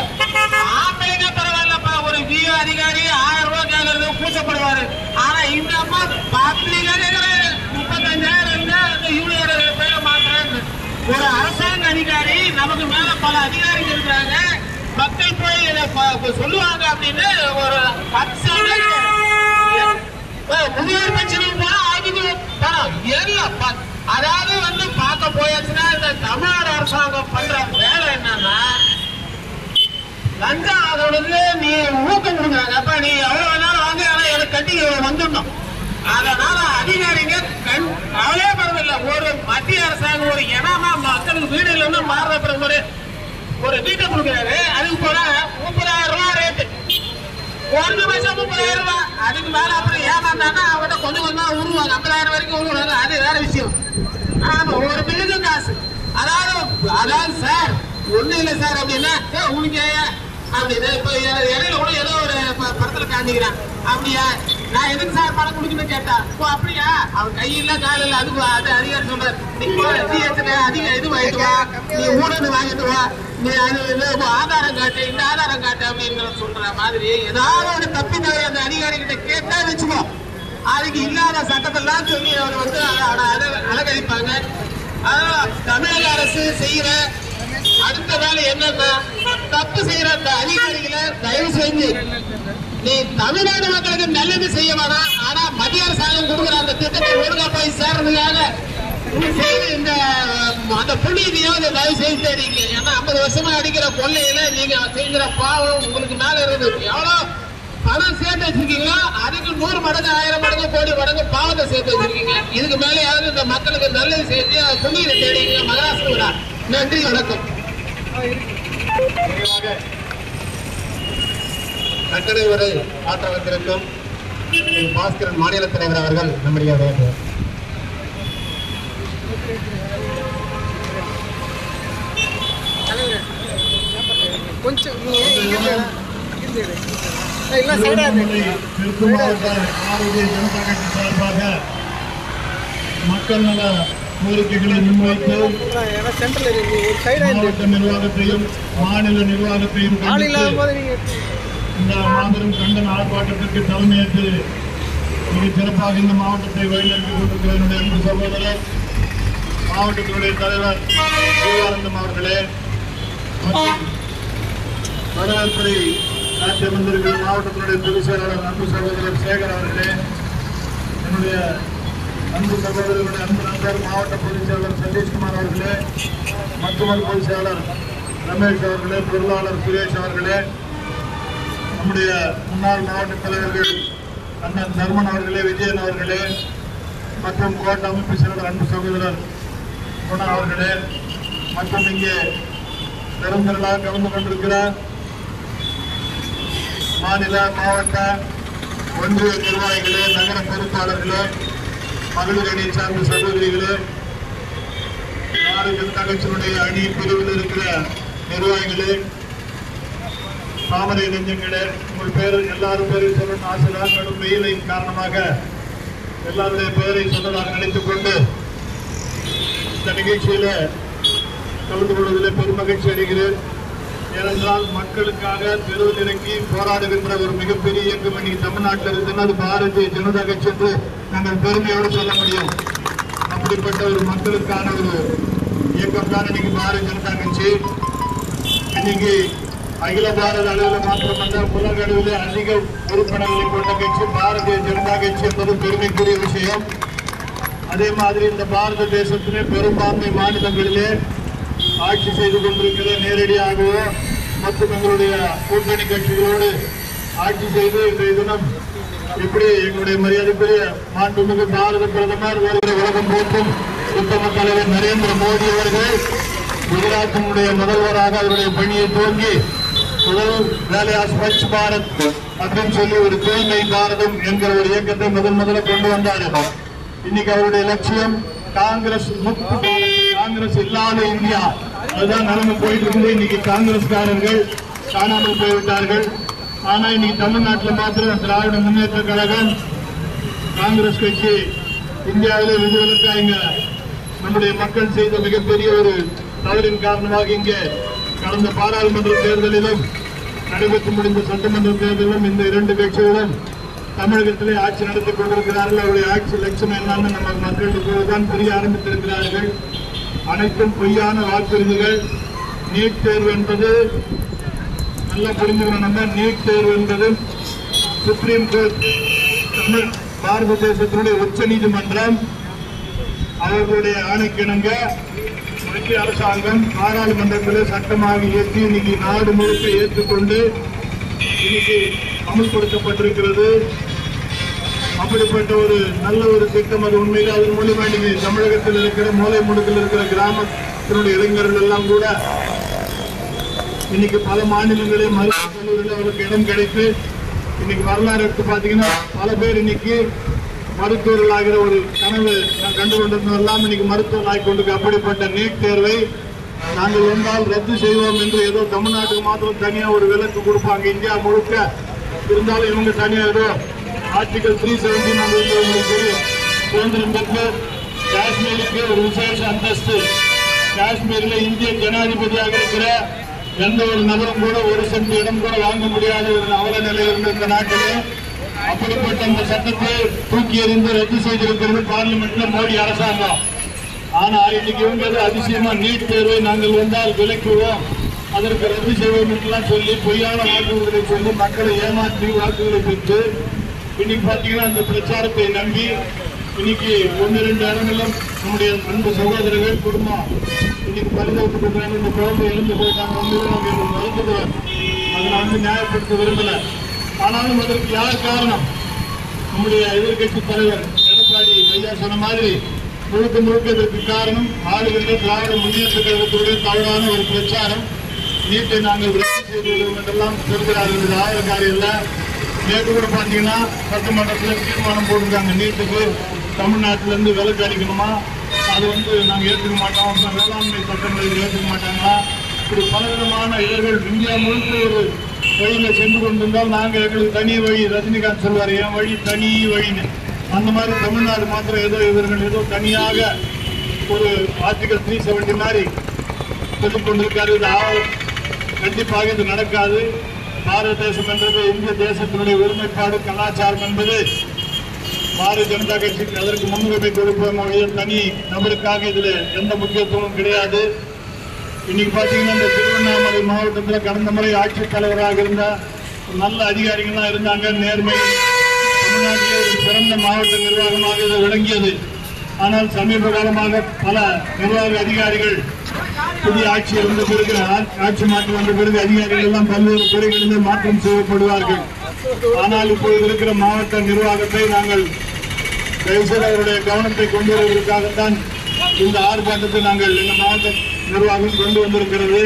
ஆம்பளைங்க பரவாயில்லப்பா, ஒரு விஓ அதிகாரி 1000 ரூபாய் கேட்கறது கூச்சப்படுவாரு. ஆனா இந்த அம்மா 35,000 இருந்தா அந்த யூனியர் பேரை மாத்துறாங்க. ஒரு அரசாங்க அதிகாரி, நமக்கு மேல பல அதிகாரிகள் இருக்கிறாங்க, மக்கள் போய் சொல்லுவாங்க அப்படின்னு ஒரு 10 முதியோர் பிரச்சனையும் பணம் எல்லாம். அதாவது வந்து பார்க்க போயாச்சுன்னா இந்த தமிழ்நாடு அரசாங்கம் பண்ற வேலை என்னன்னா, லஞ்சம் அதோடது நீ ஊக்கம் கொடுக்குறாங்க. அப்ப நீ எவ்வளவு வேணாலும் வாங்க, ஆனா எனக்கு கட்டி வந்துடணும். அதனால அதிகாரிங்க கவலையே பரவாயில்ல. ஒரு மத்திய அரசாங்கம் ஒரு இனமா மக்களுக்கு வீடு இல்லைன்னு மாறுற பிறகு ஒரு வீட்டை கொடுக்குறாரு. அதுக்கு போனா 30,000 ரூபாய் ரேட்டு, 1 வருஷம் 30,000 ரூபாய். அதுக்கு மேல அப்புறம் ஏமாந்தாங்கன்னா அவங்ககிட்ட கொஞ்சம் கொஞ்சம் உருவாங்க, 50,000 வரைக்கும் உருவாங்க. அது வேற விஷயம். ஆமா, ஒரு மில்லுக்கு காசு. அதாவது சார் ஒண்ணு இல்லை சார் அப்படின்னா உனக்கு அப்படின்னு இப்ப இடையில கூட ஏதோ ஒரு படத்துல காண்பிக்கிறான். அப்படியா, நான் எதுக்கு சார் பணம் கொடுக்கணும்னு கேட்டா, அப்படியா, அவன் கையில கால இல்ல, அதுக்கு அது அதிகாரி சொல்றாரு, நீ அதிக இது வாங்கிட்டு வா, நீ ஊழல் வாங்கிட்டு வா, நீ அது ஆதாரம் காட்டு, இந்த ஆதாரம் காட்டு அப்படின்னு சொல்ற மாதிரி ஏதாவது ஒரு தப்பி தவிர அந்த அதிகாரி கிட்ட கேட்டா வச்சுக்கோ. அதுக்கு இல்லாத சட்டத்தெல்லாம் சொல்லி அவர் வந்து அலங்கரிப்பாங்க. அதான் தமிழக அரசு செய்யற அடுத்த வேலை என்னன்னா, தப்பு செய்யற அந்த அதிகாரிகளை தயவு செஞ்சு நீ தமிழ்நாடு மக்களுக்கு நல்லது செய்ய வேணாம், ஆனா மத்திய அரசாங்கம் கொடுக்குற அந்த திட்டத்தை ஒழுங்கா போய் சேர்றதுக்காக செய்து இந்த அந்த புண்ணியத்தையாவது தயவு செய்து தேடிங்க. ஏன்னா 50 வருஷமா அடிக்கிற கொள்ளையில நீங்க செய்கிற பாவம் உங்களுக்கு மேல இருக்குது. எவ்வளவு பணம் சேர்த்து வச்சிருக்கீங்களோ அதுக்கு 100 மடங்கு 1000 மடங்கு கோடி மடங்கு பாவத்தை சேர்த்து வச்சிருக்கீங்க. இதுக்கு மேலேயாவது இந்த மக்களுக்கு நல்லது செஞ்சு புண்ணியத்தை தேடிங்க. மகாராஷ்டிரா. நன்றி, வணக்கம். கட்டளை உரை ஆற்ற வந்திருக்கும் பாஸ்கரன் மாநில தலைவர் அவர்கள் நம்முடைய கொஞ்சம் மக்கள் நல கோரிக்கைகளை முன்வைத்து மாவட்ட நிர்வாகத்தையும் மாநில நிர்வாகத்தையும் இந்த மாபெரும் கண்டன ஆர்ப்பாட்டத்திற்கு தலைமையேற்று மிக சிறப்பாக இந்த மாவட்டத்தை வழிநடத்திக் கொண்டிருக்கிற என்னுடைய அன்பு சகோதரர் மாவட்டத்தினுடைய தலைவர் ஜீவானந்தம் அவர்களே, வரவேற்புரை ஆட்சி அமர்ந்திருக்கிற மாவட்டத்தினுடைய பொதுச் செயலாளர் அன்பு சகோதரர் சேகர் அவர்களே, என்னுடைய அன்பு சகோதரர்களுடைய அன்பு நண்பர் மாவட்ட பொதுச் செயலாளர் சதீஷ்குமார் அவர்களே, மருத்துவ பொதுச் செயலாளர் ரமேஷ் அவர்களே, பொருளாளர் சுரேஷ் அவர்களே, நம்முடைய முன்னாள் மாவட்ட தலைவர்கள் அண்ணன் தர்மன் அவர்களே, விஜயன் அவர்களே, மற்றும் கோட்ட அமைப்பு செயலாளர் அன்பு சகோதரர் குணா அவர்களே, மற்றும் இங்கே பெருந்திரளாக கலந்து கொண்டிருக்கிற மாநில மாவட்ட ஒன்றிய நிர்வாகிகளே, நகர பொறுப்பாளர்களே, மகளிர் அணி சார்ந்த சகோதரிகளே, பாரதிய ஜனதா கட்சியினுடைய அணி பிரிவில் இருக்கிற நிர்வாகிகளே, தாமரை நெஞ்சங்களே, உங்கள் பேர் எல்லாரும் பேரையும் சொல்லணும் ஆசைதான். கடும் வெயிலின் காரணமாக எல்லாருடைய பெயரை சொன்னதாக நினைத்துக் கொண்டு இந்த நிகழ்ச்சியில கலந்து கொள்வதில் பெருமகிழ்ச்சி அடைகிறேன். ஏனென்றால் மக்களுக்காக தெருவில் இறங்கி போராடுகின்ற ஒரு மிகப்பெரிய இயக்கம் இன்னைக்கு தமிழ்நாட்டில் இருக்குன்னா அது பாரதிய ஜனதா கட்சி என்று நாங்கள் பெருமையோடு சொல்ல முடியும். அப்படிப்பட்ட ஒரு மக்களுக்கான ஒரு இயக்கம் தான் இன்னைக்கு பாரதிய ஜனதா கட்சி. இன்னைக்கு அகில பாரத அளவில் மாத்திரமல்ல உலக அளவில் அதிக உறுப்பினர்களை கொண்ட கட்சி பாரதிய ஜனதா கட்சி என்பது பெருமைக்குரிய விஷயம். அதே மாதிரி இந்த பாரத தேசத்திலே பெரும்பான்மை மாநிலங்களிலே ஆட்சி செய்து கொண்டிருக்கிற நேரடியாகவோ மற்றும் எங்களுடைய கூட்டணி கட்சிகளோடு ஆட்சி செய்து இன்றைய தினம் எப்படி எங்களுடைய மரியாதைக்குரிய மாண்புமிகு பாரத பிரதமர் உலகம் போற்றும் உத்தம தலைவர் நரேந்திர மோடி அவர்கள் குஜராத்தினுடைய முதல்வராக அவருடைய பணியை துவங்கி முதல் வேலையா ஸ்வச் பாரத் அப்படின்னு சொல்லி ஒரு தூய்மை பாரதம் என்கிற ஒரு இயக்கத்தை முதல்ல கொண்டு வந்தார். இன்னைக்கு அவருடைய லட்சியம் காங்கிரஸ் முக்து பாரத், காங்கிரஸ் இல்லாத இந்தியா. அதுதான் நிலைமை போயிட்டு இருந்து இன்னைக்கு காங்கிரஸ்காரர்கள் காணாமல் போய்விட்டார்கள். ஆனா இன்னைக்கு தமிழ்நாட்டில் மாத்திரம் திராவிட முன்னேற்ற கழகம் காங்கிரஸ் கட்சி இந்தியாவிலே விதிவிலக்காக இங்க நம்முடைய மக்கள் செய்த மிகப்பெரிய ஒரு தவறின் காரணமாக இங்கே கடந்த பாராளுமன்ற தேர்தலிலும் நடைபெற்று முடிந்த சட்டமன்ற தேர்தலிலும் இந்த இரண்டு கட்சிகளும் தமிழகத்திலே ஆட்சி நடத்திக் கொண்டிருக்கிறார்கள். அவருடைய ஆட்சி லட்சணம் என்னன்னு நம்ம மக்கள் தான் புரிய ஆரம்பித்திருக்கிறார்கள். அனைத்தும் பொய்யான வாக்குறுதிகள். நீட் தேர்வு என்பது நல்லா புரிஞ்சுக்கணும். நம்ம நீட் தேர்வு என்பது சுப்ரீம் கோர்ட் தமிழ் பாரத தேசத்தினுடைய உச்ச நீதிமன்றம் அவர்களுடைய ஆணைக்கிணங்க மத்திய அரசாங்கம் பாராளுமன்றத்தில் சட்டமாக ஏற்றி இன்னைக்கு நாடு முழுக்க ஏற்றுக்கொண்டு இன்னைக்கு அமல்படுத்தப்பட்டிருக்கிறது. அப்படிப்பட்ட ஒரு நல்ல ஒரு திட்டம் அது. உண்மையில் அதன் மூலமா இன்னைக்கு தமிழகத்தில் இருக்கிற மூலை முடுக்கில் இருக்கிற கிராமத்தினுடைய இளைஞர்கள் எல்லாம் கூட இன்னைக்கு பல மாநிலங்களில் மருத்துவக் கல்லூரியில் அவருக்கு இடம் கிடைத்து இன்னைக்கு வரலாறு எடுத்து பார்த்தீங்கன்னா பல பேர் இன்னைக்கு மருத்துவர்கள் ஆகிற ஒரு கனவு நான் கண்டு கொண்டிருந்ததெல்லாம் இன்னைக்கு மருத்துவர் ஆகி கொண்டிருக்க. அப்படிப்பட்ட நீட் தேர்வை நாங்கள் வந்தால் ரத்து செய்வோம் என்று ஏதோ தமிழ்நாட்டுக்கு மாத்திரம் தனியா ஒரு விலக்கு கொடுப்பாங்க இந்தியா முழுக்க. இருந்தாலும் இவங்க தனியா ஏதோ ஆர்டிகல் 370 சுதந்திரம் பெற்று காஷ்மீருக்கு ஒரு விசேஷ அந்தஸ்து, காஷ்மீரில் இந்திய ஜனாதிபதியாக இருக்கிற எந்த ஒரு நபரும் கூட ஒரு சென்ட் இடம் கூட வாங்க முடியாத ஒரு அவல நிலையில் இருந்த இந்த நாட்டிலே அப்படிப்பட்ட அந்த சட்டத்தை தூக்கி எறிந்து ரத்து செய்திருக்கிறது பார்லிமெண்ட்ல மோடி அரசாங்கம். ஆனா இன்னைக்கு இவங்க அதிசயமா நீட் தேர்வை நாங்கள் வந்தால் விலக்குவோம், அதற்கு ரத்து செய்வோம் என்றெல்லாம் சொல்லி பொய்யான வாக்குறுதிகளை சொல்லி மக்களை ஏமாற்றி வாக்குகளை பெற்று இன்னைக்கு பாத்தீங்கன்னா அந்த பிரச்சாரத்தை நம்பி இன்னைக்கு 1-2 இடங்களும் நம்முடைய அன்பு சகோதரர்கள் குடும்பம் இன்னைக்கு பரிதவிக்கப்பட்டாங்க. இந்த குழந்தை எழுந்து போயிட்டாங்க. மறுத்துக்கிறோம், அதை நான் நியாயப்படுத்த விரும்பல. ஆனாலும் அதற்கு யார் காரணம்? நம்முடைய எதிர்கட்சி தலைவர் எடப்பாடி ஐயா சொன்ன மாதிரி முழுக்க இதற்கு காரணம் ஆளுகின்ற திராவிட முன்னேற்ற கழகத்துடைய தவறான ஒரு பிரச்சாரம். நீட்டை நாங்கள் ரத்து செய்து விடுவோம் என்றெல்லாம் சொல்கிறார்கள். ஆயிர காரியம் இல்லை. நேற்று கூட பார்த்தீங்கன்னா சட்டமன்றத்தில் தீர்மானம் போட்டிருக்காங்க, நீட்டுக்கு தமிழ்நாட்டிலிருந்து விலக்கு அளிக்கணுமா, அது நாங்கள் ஏற்றுக்க மாட்டோம், வேளாண்மை சட்டங்களை ஏற்றுக்க மாட்டாங்களா, இப்படி பலவிதமான இடர்கள் இந்தியா முழுக்க ஒரு வழியில் சென்று கொண்டிருந்தால் நாங்கள் எங்களுக்கு தனி வழி, ரஜினிகாந்த் சொல்வார் என் வழி தனி வழின்னு, அந்த மாதிரி தமிழ்நாடு மாத்திரம் ஏதோ இவர்கள் ஏதோ தனியாக ஒரு ஆர்டிகல் 370 மாதிரி சொல்லிக் கொண்டிருக்காரு. இது கண்டிப்பாக இது நடக்காது. பாரத தேசம் என்பது இந்திய தேசத்தினுடைய ஒருமைப்பாடு கலாச்சாரம் என்பது பாரதிய ஜனதா கட்சிக்கு அதற்கு முன்னுரிமை கொடுப்போம். தனி நபருக்காக இதுல எந்த முக்கியத்துவமும் கிடையாது. இன்னைக்கு பாத்தீங்கன்னா இந்த திருவண்ணாமலை மாவட்டத்தில் கடந்த முறை ஆட்சித் தலைவராக இருந்த நல்ல அதிகாரிகள்லாம் இருந்தாங்க. நேர்மை தமிழ்நாட்டிலே ஒரு சிறந்த மாவட்ட நிர்வாகமாக இது விளங்கியது. ஆனால் சமீப காலமாக பல நிர்வாக அதிகாரிகள் புதிய ஆட்சி வந்த பிறகு ஆட்சி மாற்றம் வந்த பிறகு அதிகாரிகள் எல்லாம் பல்வேறு துறைகளிலே மாற்றம் செய்யப்படுவார்கள். ஆனால் இப்போது இருக்கிற மாவட்ட நிர்வாகத்தை நாங்கள் தயவுசெய்து அவருடைய கவனத்தை கொண்டு வருவதற்காகத்தான் இந்த ஆர்ப்பாட்டத்தை நாங்கள் இந்த மாவட்ட நிர்வாகம் கொண்டு வந்திருக்கிறது.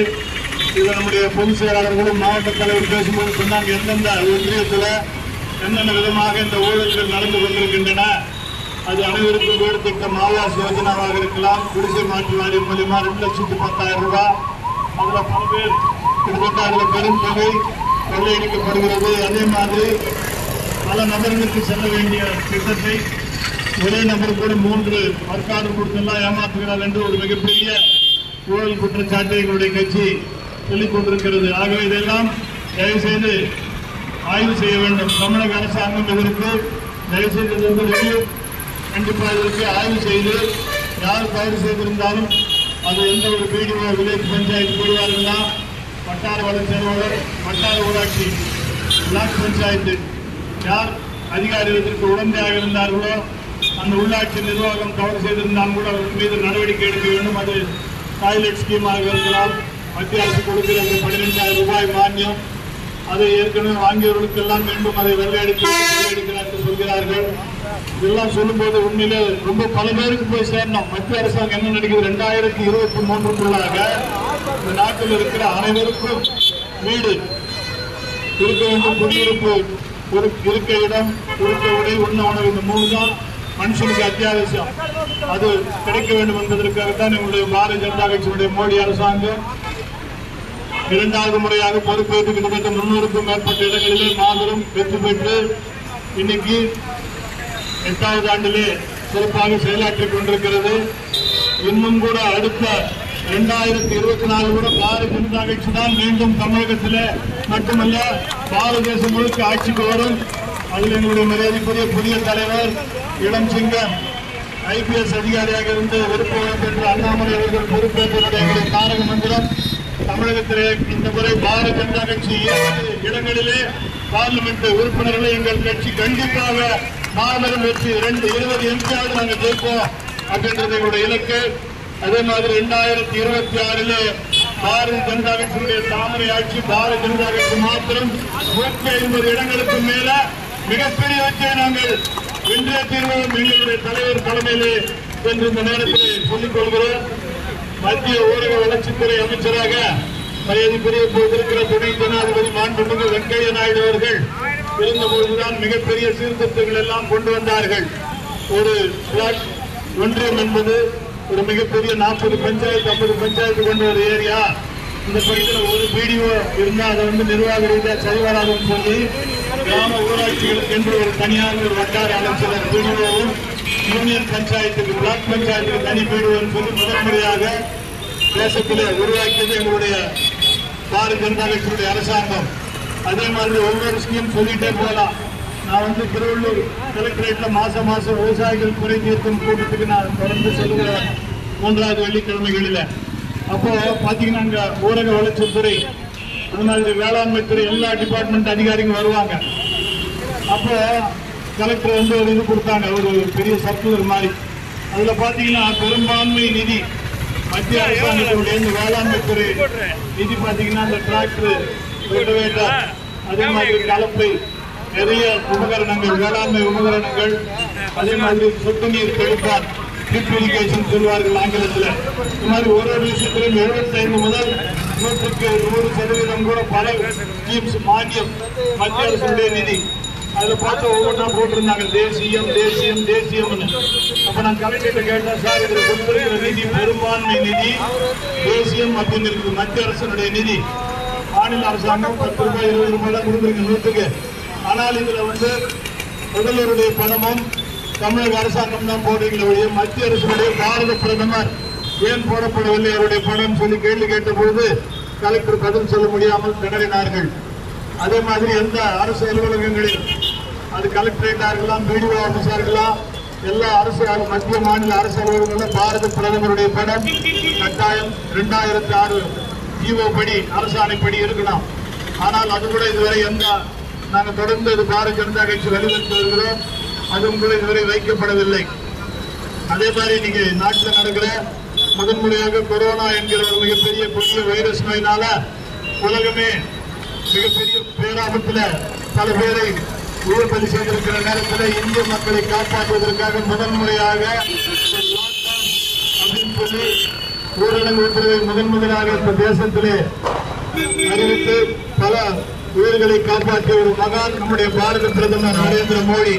இதில் நம்முடைய பொதுச் செயலாளர்களும் மாவட்ட தலைவர் பேசும்போது சொன்னாங்க, எந்தெந்த ஒன்றியத்தில் என்னென்ன விதமாக இந்த ஊழல்கள் நடந்து கொண்டிருக்கின்றன. அது அனைவருக்கும் வீடு திட்டம் ஆவாஸ் யோஜனாவாக இருக்கலாம், குடிசை மாற்று வாரியம் மூலியமா 2,10,000 ரூபாய். அதுல பல பேர் கிட்டத்தட்ட அதுல பெரும் தொகை கொள்ளையடிக்கப்படுகிறது. அதே மாதிரி பல நபர்களுக்கு செல்ல வேண்டிய திட்டத்தை ஒரே நபர் கூட 3 வர்க்காடு கொடுத்தெல்லாம் ஏமாற்றுகிறார் என்று ஒரு மிகப்பெரிய ஊழல் குற்றச்சாட்டை எங்களுடைய கட்சி சொல்லிக் கொண்டிருக்கிறது. ஆகவே இதெல்லாம் தயவு செய்து ஆய்வு செய்ய வேண்டும். தமிழக அரசாங்கம் இதற்கு தயவு செய்து கண்டிப்பாக இதற்கு ஆய்வு செய்து யார் தவறு செய்திருந்தாலும் அது எந்த ஒரு பிடிஓ வில்லேஜ் பஞ்சாயத்து கூடுவார்களா, வட்டார வளர்ச்சி அலுவலர், வட்டார ஊராட்சி, பிளாக் பஞ்சாயத்து யார் அதிகாரிகளுக்கு உடந்தையாக இருந்தார்களோ அந்த உள்ளாட்சி நிர்வாகம் தவறு செய்திருந்தாலும் கூட அவர் மீது நடவடிக்கை எடுக்க வேண்டும். அது டாய்லெட் ஸ்கீமாக இருக்கலாம், மத்திய அரசு கொடுக்கிற 12,000 ரூபாய் மானியம், அதை ஏற்கனவே வாங்கியவர்களுக்கெல்லாம் மீண்டும் அதை வெள்ளையடிக்கிறார் என்று சொல்கிறார்கள். இதெல்லாம் சொல்லும்போது உண்மையிலே ரொம்ப பல பேருக்கு போய் சேரணும். மத்திய அரசாங்கம் என்ன நினைக்கிறது, 2023க்குள்ளாக இந்த நாட்டில் இருக்கிற அனைவருக்கும் வீடு இருக்க வேண்டும், குடியிருப்பு, இருக்க இடம், இருக்க உடை, உண்ண உணவு, இந்த 3 தான் மனுஷனுக்கு அத்தியாவசியம். அது கிடைக்க வேண்டும் என்பதற்காகத்தான் எங்களுடைய பாரதிய ஜனதா கட்சியினுடைய மோடி அரசாங்கம் 2வது முறையாக பொறுப்பேற்று கிட்டத்தட்ட 300க்கும் மேற்பட்ட இடங்களிலே மாபெரும் வெற்றி பெற்று இன்னைக்கு 8வது ஆண்டிலே சிறப்பாக செயலாற்றிக் கொண்டிருக்கிறது. இன்னும் கூட அடுத்த 2024 கூட பாரதிய ஜனதா கட்சி தான் மீண்டும் தமிழகத்திலே மட்டுமல்ல பாரத தேசம் முழுக்க ஆட்சிக்கு வரும். அதில் எங்களுடைய மரியாதைக்குரிய புதிய தலைவர் இளம் சிங்கம் IPS அதிகாரியாக இருந்து விருப்ப பெற்ற அண்ணாமலை அவர்கள் பொறுப்பேற்பதற்கு எங்களுடைய தாரக மந்திரம் தமிழகத்திலே இந்த முறை பாரதிய ஜனதா கட்சி 20 இடங்களிலே பார்லிமெண்ட் உறுப்பினர்களை எங்கள் கட்சி கண்டிப்பாக மாபெரும் வெற்றி 20 எம்பியாவது நாங்கள் ஜெயிப்போம் அப்படின்றது எங்களுடைய இலக்கு. அதே மாதிரி 2026 பாரதிய ஜனதா கட்சியுடைய தாமரை ஆட்சி பாரதிய ஜனதா கட்சி மாத்திரம் 150 இடங்களுக்கு மேல மிகப்பெரிய வெற்றியை நாங்கள் வென்றே தீர்வோம் எங்களுடைய தலைவர் தலைமையிலே என்று இந்த நேரத்தில் சொல்லிக் கொள்கிறோம். மத்திய ஊரக வளர்ச்சித்துறை அமைச்சராக மரியாதைக்குரிய இருக்கிற துணை ஜனாதிபதி மாண்புமிகு வெங்கையா நாயுடு அவர்கள் இருந்தபோதுதான் மிகப்பெரிய சீர்திருத்தங்கள் எல்லாம் கொண்டு வந்தார்கள். ஒரு பிளாக் ஒன்றியம் என்பது ஒரு மிகப்பெரிய 40 பஞ்சாயத்து 50 பஞ்சாயத்து கொண்ட ஒரு ஏரியா. இந்த பகுதியில் ஒரு பிடிஓ இருந்தால் அதை நிர்வாக ரீதியாக சரி வராதுன்னு சொல்லி கிராம ஊராட்சிகளுக்கு என்று ஒரு தனியாக ஒரு வட்டார அமைச்சர் பிடிஓவும் யூனியன் பஞ்சாயத்துக்கு பிளாக் பஞ்சாயத்துக்கு தனி பிடிஓன்னு சொல்லி முதல் முறையாக தேசத்திலே உருவாக்கியது எங்களுடைய பாரதிய ஜனதா கட்சியுடைய அரசாங்கம். அதே மாதிரி ஒவ்வொரு ஸ்கீம் சொல்லிட்டே போகலாம். நான் திருவள்ளூர் கலெக்டரேட்ல மாசம் விவசாயிகள் குறை தீர்க்கும் கூட்டத்துக்கு நான் தொடர்ந்து செல்கிறேன் 3வது வெள்ளிக்கிழமைகளில். அப்போ பாத்தீங்கன்னா அங்க ஊரக வளர்ச்சித்துறை அது மாதிரி வேளாண்மை துறை எல்லா டிபார்ட்மெண்ட் அதிகாரிகள் வருவாங்க. அப்போ கலெக்டர் ஒரு இது கொடுத்தாங்க, ஒரு பெரிய சர்க்குலர் மாதிரி. அதுல பாத்தீங்கன்னா பெரும்பான்மை நிதி மத்திய அரசாங்கத்துடைய வேளாண்மை துறை நிதி பாத்தீங்கன்னா அந்த டிராக்டர், ரொட்டவேட்டர், அதே மாதிரி கலப்பை, நிறைய உபகரணங்கள், வேளாண்மை உபகரணங்கள், அதே மாதிரி சொட்டு நீர் தெளிப்பான், ட்ரிப் இரிகேஷன் சொல்வார்கள் ஆங்கிலத்தில். இந்த மாதிரி ஒரு விஷயத்திலும் 75 முதல் 100% கூட பல ஸ்கீம்ஸ் மானியம் மத்திய அரசுடைய நிதி. அதுல பார்த்து ஒவ்வொன்றா போட்டிருந்தாங்க தேசியம் தேசியம் தேசியம்னு. அப்ப நான் கலெக்டர் கேட்டேன், சார் இதுல கொடுத்திருக்கிற நிதி பெரும்பான்மை நிதி தேசியம் அப்படின்னு இருக்குது, மத்திய அரசுடைய நிதி. மாநில அரசாங்கம் 10 ரூபாய் 20 ரூபாய் தான் கொடுத்துருக்கு 100க்கு. ஆனால் இதுல முதல்வருடைய பணமும் தமிழக அரசாங்கம் தான் போடுறீங்களே, மத்திய அரசுடைய பாரத பிரதமர் ஏன் போடப்படவில்லை அவருடைய பணம் சொல்லி கேள்வி கேட்ட பொழுது கலெக்டர் பதில் சொல்ல முடியாமல் திணறினார்கள். அதே மாதிரி எந்த அரசு அலுவலகங்களில் அது கலெக்டரேட்டா இருக்கலாம், பிடிஓ ஆபீஸா இருக்கலாம், எல்லா அரசு மத்திய மாநில அரசு அலுவலகங்களில் பாரத பிரதமருடைய படம் கட்டாயம் 2006 ஜிஓ படி அரசாணைப்படி இருக்கலாம். ஆனால் அது கூட இதுவரை நாங்கள் தொடர்ந்து இது பாரதிய ஜனதா கட்சி வலியுறுத்தி வருகிறோம். அதுவும் கூட இதுவரை வைக்கப்படவில்லை. அதே மாதிரி இன்னைக்கு நாட்டில் நடக்கிற முதன்முறையாக கொரோனா என்கிற ஒரு மிகப்பெரிய கொடிய வைரஸ் நோயினால உலகமே மிகப்பெரிய பேராபத்தில் பல பேரை உயிர் பலி செய்திருக்கிற நேரத்தில் இந்திய மக்களை காப்பாற்றுவதற்காக முதன்முறையாக அப்படின்னு சொல்லி ஊரடங்கு உத்தரவை முதன்முதலாக இந்த தேசத்திலே அறிவித்து பல உயிர்களை காப்பாற்றிய ஒரு மகான் நம்முடைய பாரத பிரதமர் நரேந்திர மோடி.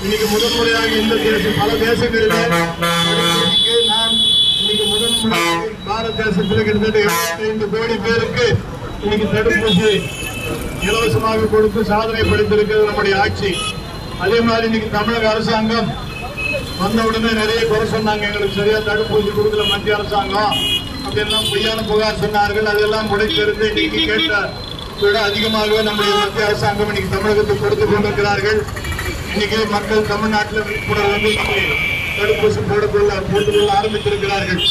இன்னைக்கு முதன்முறையாக இந்த தேசம் பல தேசங்களிலே நாம் இன்னைக்கு முதன்முறையாக பாரத தேசத்தில் கிட்டத்தட்ட 75 கோடி பேருக்கு இன்னைக்கு தடுப்பூசி இலவசமாக கொடுத்து சாதனை படைத்திருக்கிறது நம்முடைய ஆட்சி. அதே மாதிரி இன்னைக்கு தமிழக அரசாங்கம் வந்தவுடனே நிறைய குறை சொன்னாங்க, எங்களுக்கு சரியா தடுப்பூசி கொடுக்கல மத்திய அரசாங்கம் அப்படின்லாம் பொய்யான புகார் சொன்னார்கள். அதெல்லாம் உடைத்தெறிந்து இன்னைக்கு கேட்ட விட அதிகமாகவே நம்முடைய மத்திய அரசாங்கம் இன்னைக்கு தமிழகத்துக்கு கொடுத்துக் கொண்டிருக்கிறார்கள். இன்னைக்கு மக்கள் தமிழ்நாட்டில் விழிப்புணர்வு வந்து தடுப்பூசி போட்டுக்கொள்ள ஆரம்பித்திருக்கிறார்கள்.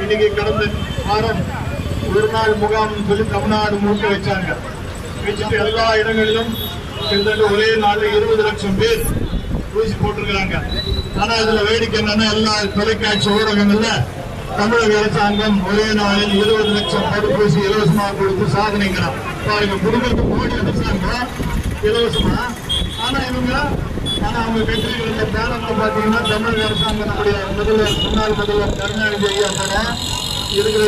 இன்னைக்கு கடந்த வாரம் ஒரு நாள் முகாம் சொல்லி தமிழ்நாடு முழுக்க வச்சாங்க. வச்சுட்டு எல்லா இடங்களிலும் கிட்டத்தட்ட ஒரே நாளில் 20 லட்சம் பேர் ஊசி போட்டிருக்கிறாங்க. ஆனா இதுல வேடிக்கை என்னன்னா எல்லா தொலைக்காட்சி ஊடகங்கள்ல தமிழக அரசாங்கம் ஒரே நாளில் 20 லட்சம் தடுப்பூசி இலவசமாக கொடுத்து சாதனைங்கிறான். பாருங்க, குடும்பத்துக்கு மோடி அரசாங்கம் இலவசமா. ஆனா அவங்க கட்சிகள் இந்த பேனர்ல பாத்தீங்கன்னா தமிழக அரசாங்கம் நம்முடைய முதல்வர் முன்னாள் முதல்வர் கருணாநிதி ஐயா பட இருக்கிற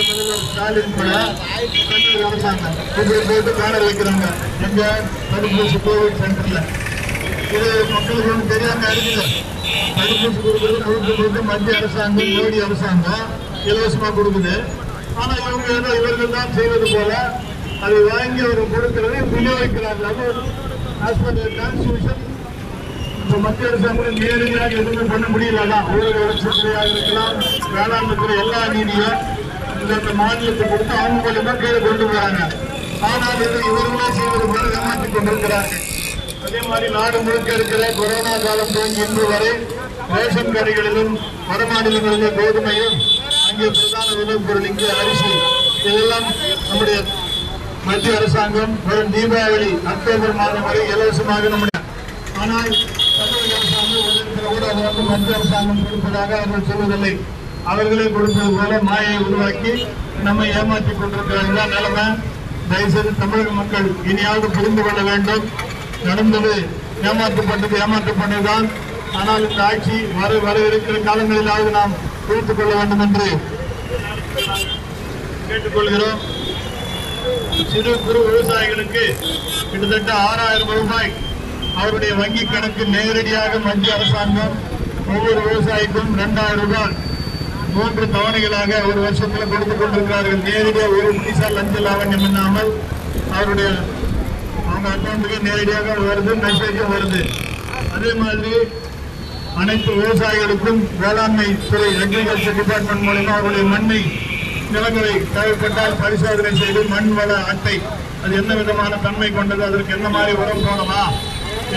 முதல்வர் ஸ்டாலின் பட தமிழக அரசாங்கம் போட்டு பேனர் வைக்கிறாங்க எங்க தடுப்பூசி கோவிட் சென்டர்ல. இது மக்களுக்கு ஒன்றும் தெரியாம இருக்குது. தடுப்பூசி கொடுக்குறது முழுக்க மத்திய அரசாங்கம் மோடி அரசாங்கம் இலவசமா கொடுக்குது. ஆனா இவங்க ஏதோ இவர்கள் தான் செய்வது போல அதை வாங்கி அவர் கொடுக்கிறது விநியோகிக்கிறார்கள். அது கான்ஸ்டிடியூஷன் இப்ப மத்திய அரசாங்கம் நேரடியாக எதுவுமே பண்ண முடியலதான். ஊரக வளர்ச்சித்துறையாக இருக்கலாம், வேளாண்மை துறை எல்லா நீதியும் இந்த மாநிலத்தை கொடுத்து அவங்க மூலமா கீழே கொண்டு வராங்க. ஆனால் இது இவர்களே செய்வது போல ஏமாற்றிக் கொண்டிருக்கிறார்கள். அதே மாதிரி நாடு முழுக்க இருக்கிற கொரோனா காலம் துவங்கி இன்று வரை ரேஷன் கடைகளிலும் வட மாநிலங்களிலே கோதுமையும் அங்கே பிரதான உணவுப் பொருள் இங்கே அரிசி இதெல்லாம் நம்முடைய மத்திய அரசாங்கம் வரும் தீபாவளி அக்டோபர் மாதம் வரை இலவசமாக நம்முடைய ஆனால் தமிழக அரசாங்கம் கூட அதை வந்து மத்திய அரசாங்கம் கொடுப்பதாக அவர்கள் சொல்வதில்லை. அவர்களே கொடுப்பது போல மாயை உருவாக்கி நம்மை ஏமாற்றிக் கொண்டிருக்கிறார்கள் நிலைமை. தயவுசெய்து தமிழக மக்கள் இனியாவது புரிந்து கொள்ள வேண்டும். நடந்தது ஏமாற்றப்பட்டதுதான். ஆனால் இந்த ஆட்சி வர இருக்கிற காலங்களிலாவது நாம் குறித்துக் கொள்ள வேண்டும் என்று கேட்டுக்கொள்கிறோம். சிறு குறு விவசாயிகளுக்கு கிட்டத்தட்ட 6000 ரூபாய் அவருடைய வங்கி கணக்கு நேரடியாக மத்திய அரசாங்கம் ஒவ்வொரு விவசாயிக்கும் 2000 ரூபாய் 3 தவணைகளாக ஒரு வருஷத்துல கொடுத்துக் கொண்டிருக்கிறார்கள். நேரடியாக ஒரு பைசா லஞ்ச லாவண்யம் இல்லாமல் அவருடைய அவங்க அக்கௌண்ட்டுக்கு நேரடியாக வருது, மெசேஜும் வருது. அதே மாதிரி அனைத்து விவசாயிகளுக்கும் வேளாண்மை துறை அக்ரிகல்ச்சர் டிபார்ட்மெண்ட் மூலமா அவருடைய மண்ணை நிலங்களை தேவைப்பட்டால் பரிசோதனை செய்து மண் வள அட்டை அது என்ன விதமான தன்மை கொண்டது, அதற்கு என்ன மாதிரி உரம் போடலாம்,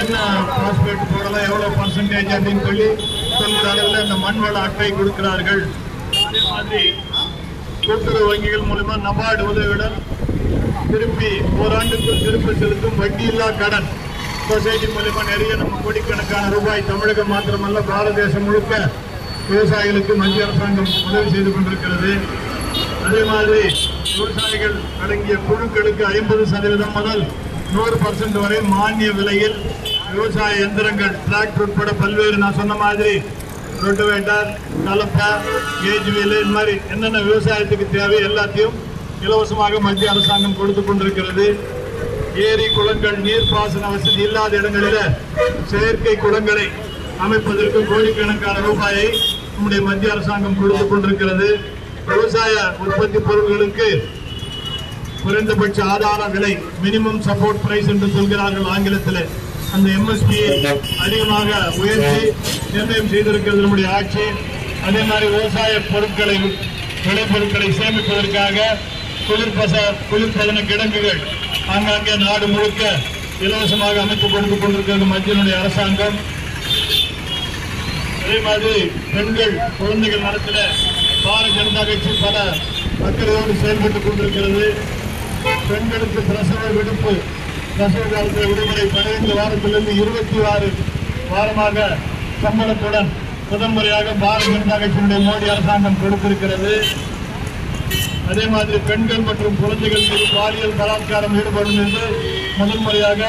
என்ன பாஸ்பேட் போடலாம், எவ்வளவு பர்சன்டேஜ் அப்படின்னு சொல்லி சொல்கிற அளவில் இந்த மண் வள அட்டை கொடுக்கிறார்கள். அதே மாதிரி கூட்டுறவு வங்கிகள் மூலமா நபார்டு உதவியுடன் திருப்பி ஓராண்டுக்குள் திருப்பி செலுத்தும் வட்டியில்லா கடன் சொசைட்டி மூலமா நிறைய நம்ம கோடிக்கணக்கான ரூபாய் தமிழகம் மாத்திரமல்ல பாரத தேசம் முழுக்க விவசாயிகளுக்கு மத்திய அரசாங்கம் உதவி செய்து கொண்டிருக்கிறது. அதே மாதிரி விவசாயிகள் அடங்கிய குழுக்களுக்கு 50% முதல் 100% வரை மானிய விலையில் விவசாய எந்திரங்கள் டிராக்டர் உட்பட பல்வேறு நான் சொன்ன மாதிரி ரொட்டவேட்டர், கலப்பை, கேஜ் வீல் இந்த மாதிரி என்னென்ன விவசாயத்துக்கு தேவை எல்லாத்தையும் இலவசமாக மத்திய அரசாங்கம் கொடுத்துக் கொண்டிருக்கிறது. ஏரி குளங்கள் நீர்ப்பாசன வசதி இல்லாத இடங்களில் செயற்கை குளங்களை அமைப்பதற்கு கோடிக்கணக்கான ரூபாயை நம்முடைய மத்திய அரசாங்கம் கொடுத்துக் கொண்டிருக்கிறது. விவசாய உற்பத்தி பொருட்களுக்கு குறைந்தபட்ச ஆதார விலை மினிமம் சப்போர்ட் பிரைஸ் என்று சொல்கிறார்கள் ஆங்கிலத்தில். அந்த எம்எஸ்பியை அதிகமாக உயர்த்தி நிர்ணயம் செய்திருக்கிறது நம்முடைய ஆட்சி. அதே மாதிரி விவசாய பொருட்களை விளைபொருட்களை சேமிப்பதற்காக குளிர்பதன கிடங்குகள் ஆங்காங்கே நாடு முழுக்க இலவசமாக அமைத்துக் கொடுத்துக் கொண்டிருக்கிறது மத்திய அரசாங்கம். அதே மாதிரி பெண்கள் குழந்தைகள் நலத்தில் பாரதிய ஜனதா கட்சி பல அக்கறையோடு செயல்பட்டுக் கொண்டிருக்கிறது. பெண்களுக்கு பிரசவ விடுப்பு, பிரசவ காலத்தில் விடுமுறை 15 வாரத்திலிருந்து 26 வாரமாக சம்பளத்துடன் முதன்முறையாக பாரதிய ஜனதா கட்சியினுடைய மோடி அரசாங்கம் கொடுத்திருக்கிறது. அதே மாதிரி பெண்கள் மற்றும் குழந்தைகள் மீது பாலியல் பலாத்காரம் ஈடுபடும் என்று முதன்முறையாக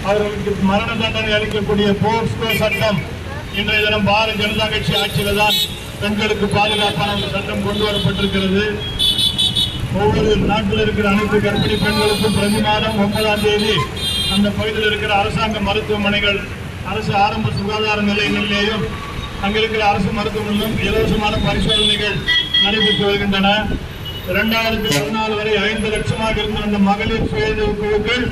அவர்களுக்கு மரண தண்டனை அளிக்கக்கூடிய போக்சோ சட்டம் இன்றைய தினம் பாரதிய ஜனதா கட்சி ஆட்சியில் தான் பெண்களுக்கு பாதுகாப்பான ஒரு சட்டம் கொண்டு வரப்பட்டிருக்கிறது. ஒவ்வொரு நாட்டில் இருக்கிற அனைத்து கர்ப்பிணி பெண்களுக்கும் பிரதி மாதம் 9ஆம் தேதி அந்த பகுதியில் இருக்கிற அரசாங்க மருத்துவமனைகள், அரசு ஆரம்ப சுகாதார நிலையங்களிலேயும் அங்கிருக்கிற அரசு மருத்துவமனையிலும் இலவசமான பரிசோதனைகள் நடைபெற்று வருகின்றன. 2014 வரை 5 லட்சமாக இருந்த அந்த மகளிர் சுயஉதவி குழுக்கள்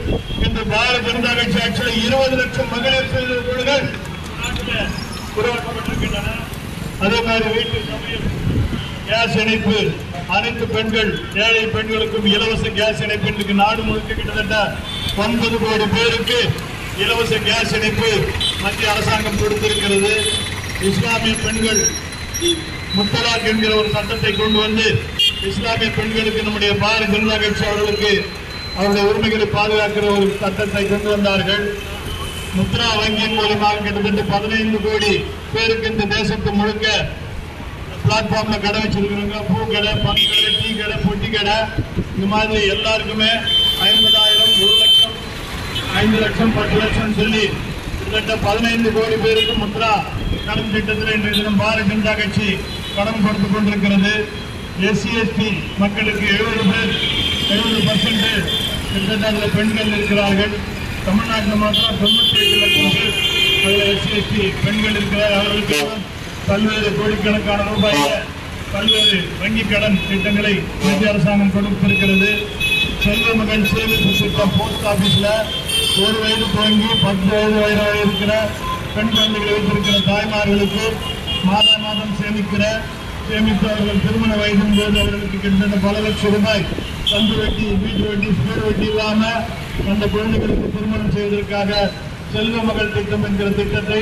இந்த பாரதிய ஜனதா கட்சி ஆட்சியில் 20 லட்சம் மகளிர் சுயஉதவி குழுக்கள் நாட்டில் உருவாக்கப்பட்டிருக்கின்றன. அதே மாதிரி வீட்டு சமையல் கேஸ் இணைப்பு, அனைத்து பெண்கள் ஏழை பெண்களுக்கும் இலவச கேஸ் இணைப்பு இன்றைக்கு நாடு முழுக்க கிட்டத்தட்ட 9 கோடி பேருக்கு இலவச கேஸ் இணைப்பு மத்திய அரசாங்கம் கொடுத்திருக்கிறது. இஸ்லாமிய பெண்கள் முத்தலாக் என்கிற ஒரு சட்டத்தை கொண்டு வந்து இஸ்லாமிய பெண்களுக்கு நம்முடைய பாரதிய ஜனதா கட்சி அவர்களுக்கு அவருடைய உரிமைகளை பாதுகாக்கிற ஒரு சட்டத்தை கொண்டு வந்தார்கள். முத்ரா வங்கியின் மூலமாக கிட்டத்தட்ட 15 கோடி பேருக்கு இந்த தேசத்து முழுக்க பிளாட்ஃபார்ம்ல கடை வச்சிருக்கிறவங்க, பூ கடை, பங்கு கடை, டீ கடை, பொட்டி கடை, இந்த மாதிரி எல்லாருக்குமே 50,000, 1 லட்சம், 5 லட்சம், 10 லட்சம் சொல்லி கிட்டத்தட்ட 15 கோடி பேருக்கு முத்ரா கடன் திட்டத்தில் இன்றைய தினம் பாரதிய ஜனதா கட்சி கடன் கொடுத்துக் கொண்டிருக்கிறது. SC/ST மக்களுக்கு 70% கிட்டத்தட்ட அதில் பெண்கள் இருக்கிறார்கள். தமிழ்நாட்டில் மாத்திரம் 98 லட்சம் பேர் அதில் SC/ST பெண்கள் இருக்கிறார். அவர்களுக்கு பல்வேறு கோடிக்கணக்கான ரூபாயில பல்வேறு வங்கிக் கடன் திட்டங்களை மத்திய அரசாங்கம் கொடுத்திருக்கிறது. செல்வ மகள் சேமிப்பு திட்டம் போஸ்ட் ஆபீஸ்ல 1 வயது துவங்கி 10 வயது வரை இருக்கிற பெண் குழந்தைகளை வைத்திருக்கிற தாய்மார்களுக்கு மாதம் சேமித்து அவர்கள் திருமண வயதின் போது அவர்களுக்கு கிட்டத்தட்ட பல லட்சம் ரூபாய் கந்து வட்டி, வீட்டு வட்டி, சுவர் வட்டி இல்லாம அந்த குழந்தைகளுக்கு திருமணம் செய்வதற்காக செல்வ மகள் திட்டம் என்கிற திட்டத்தை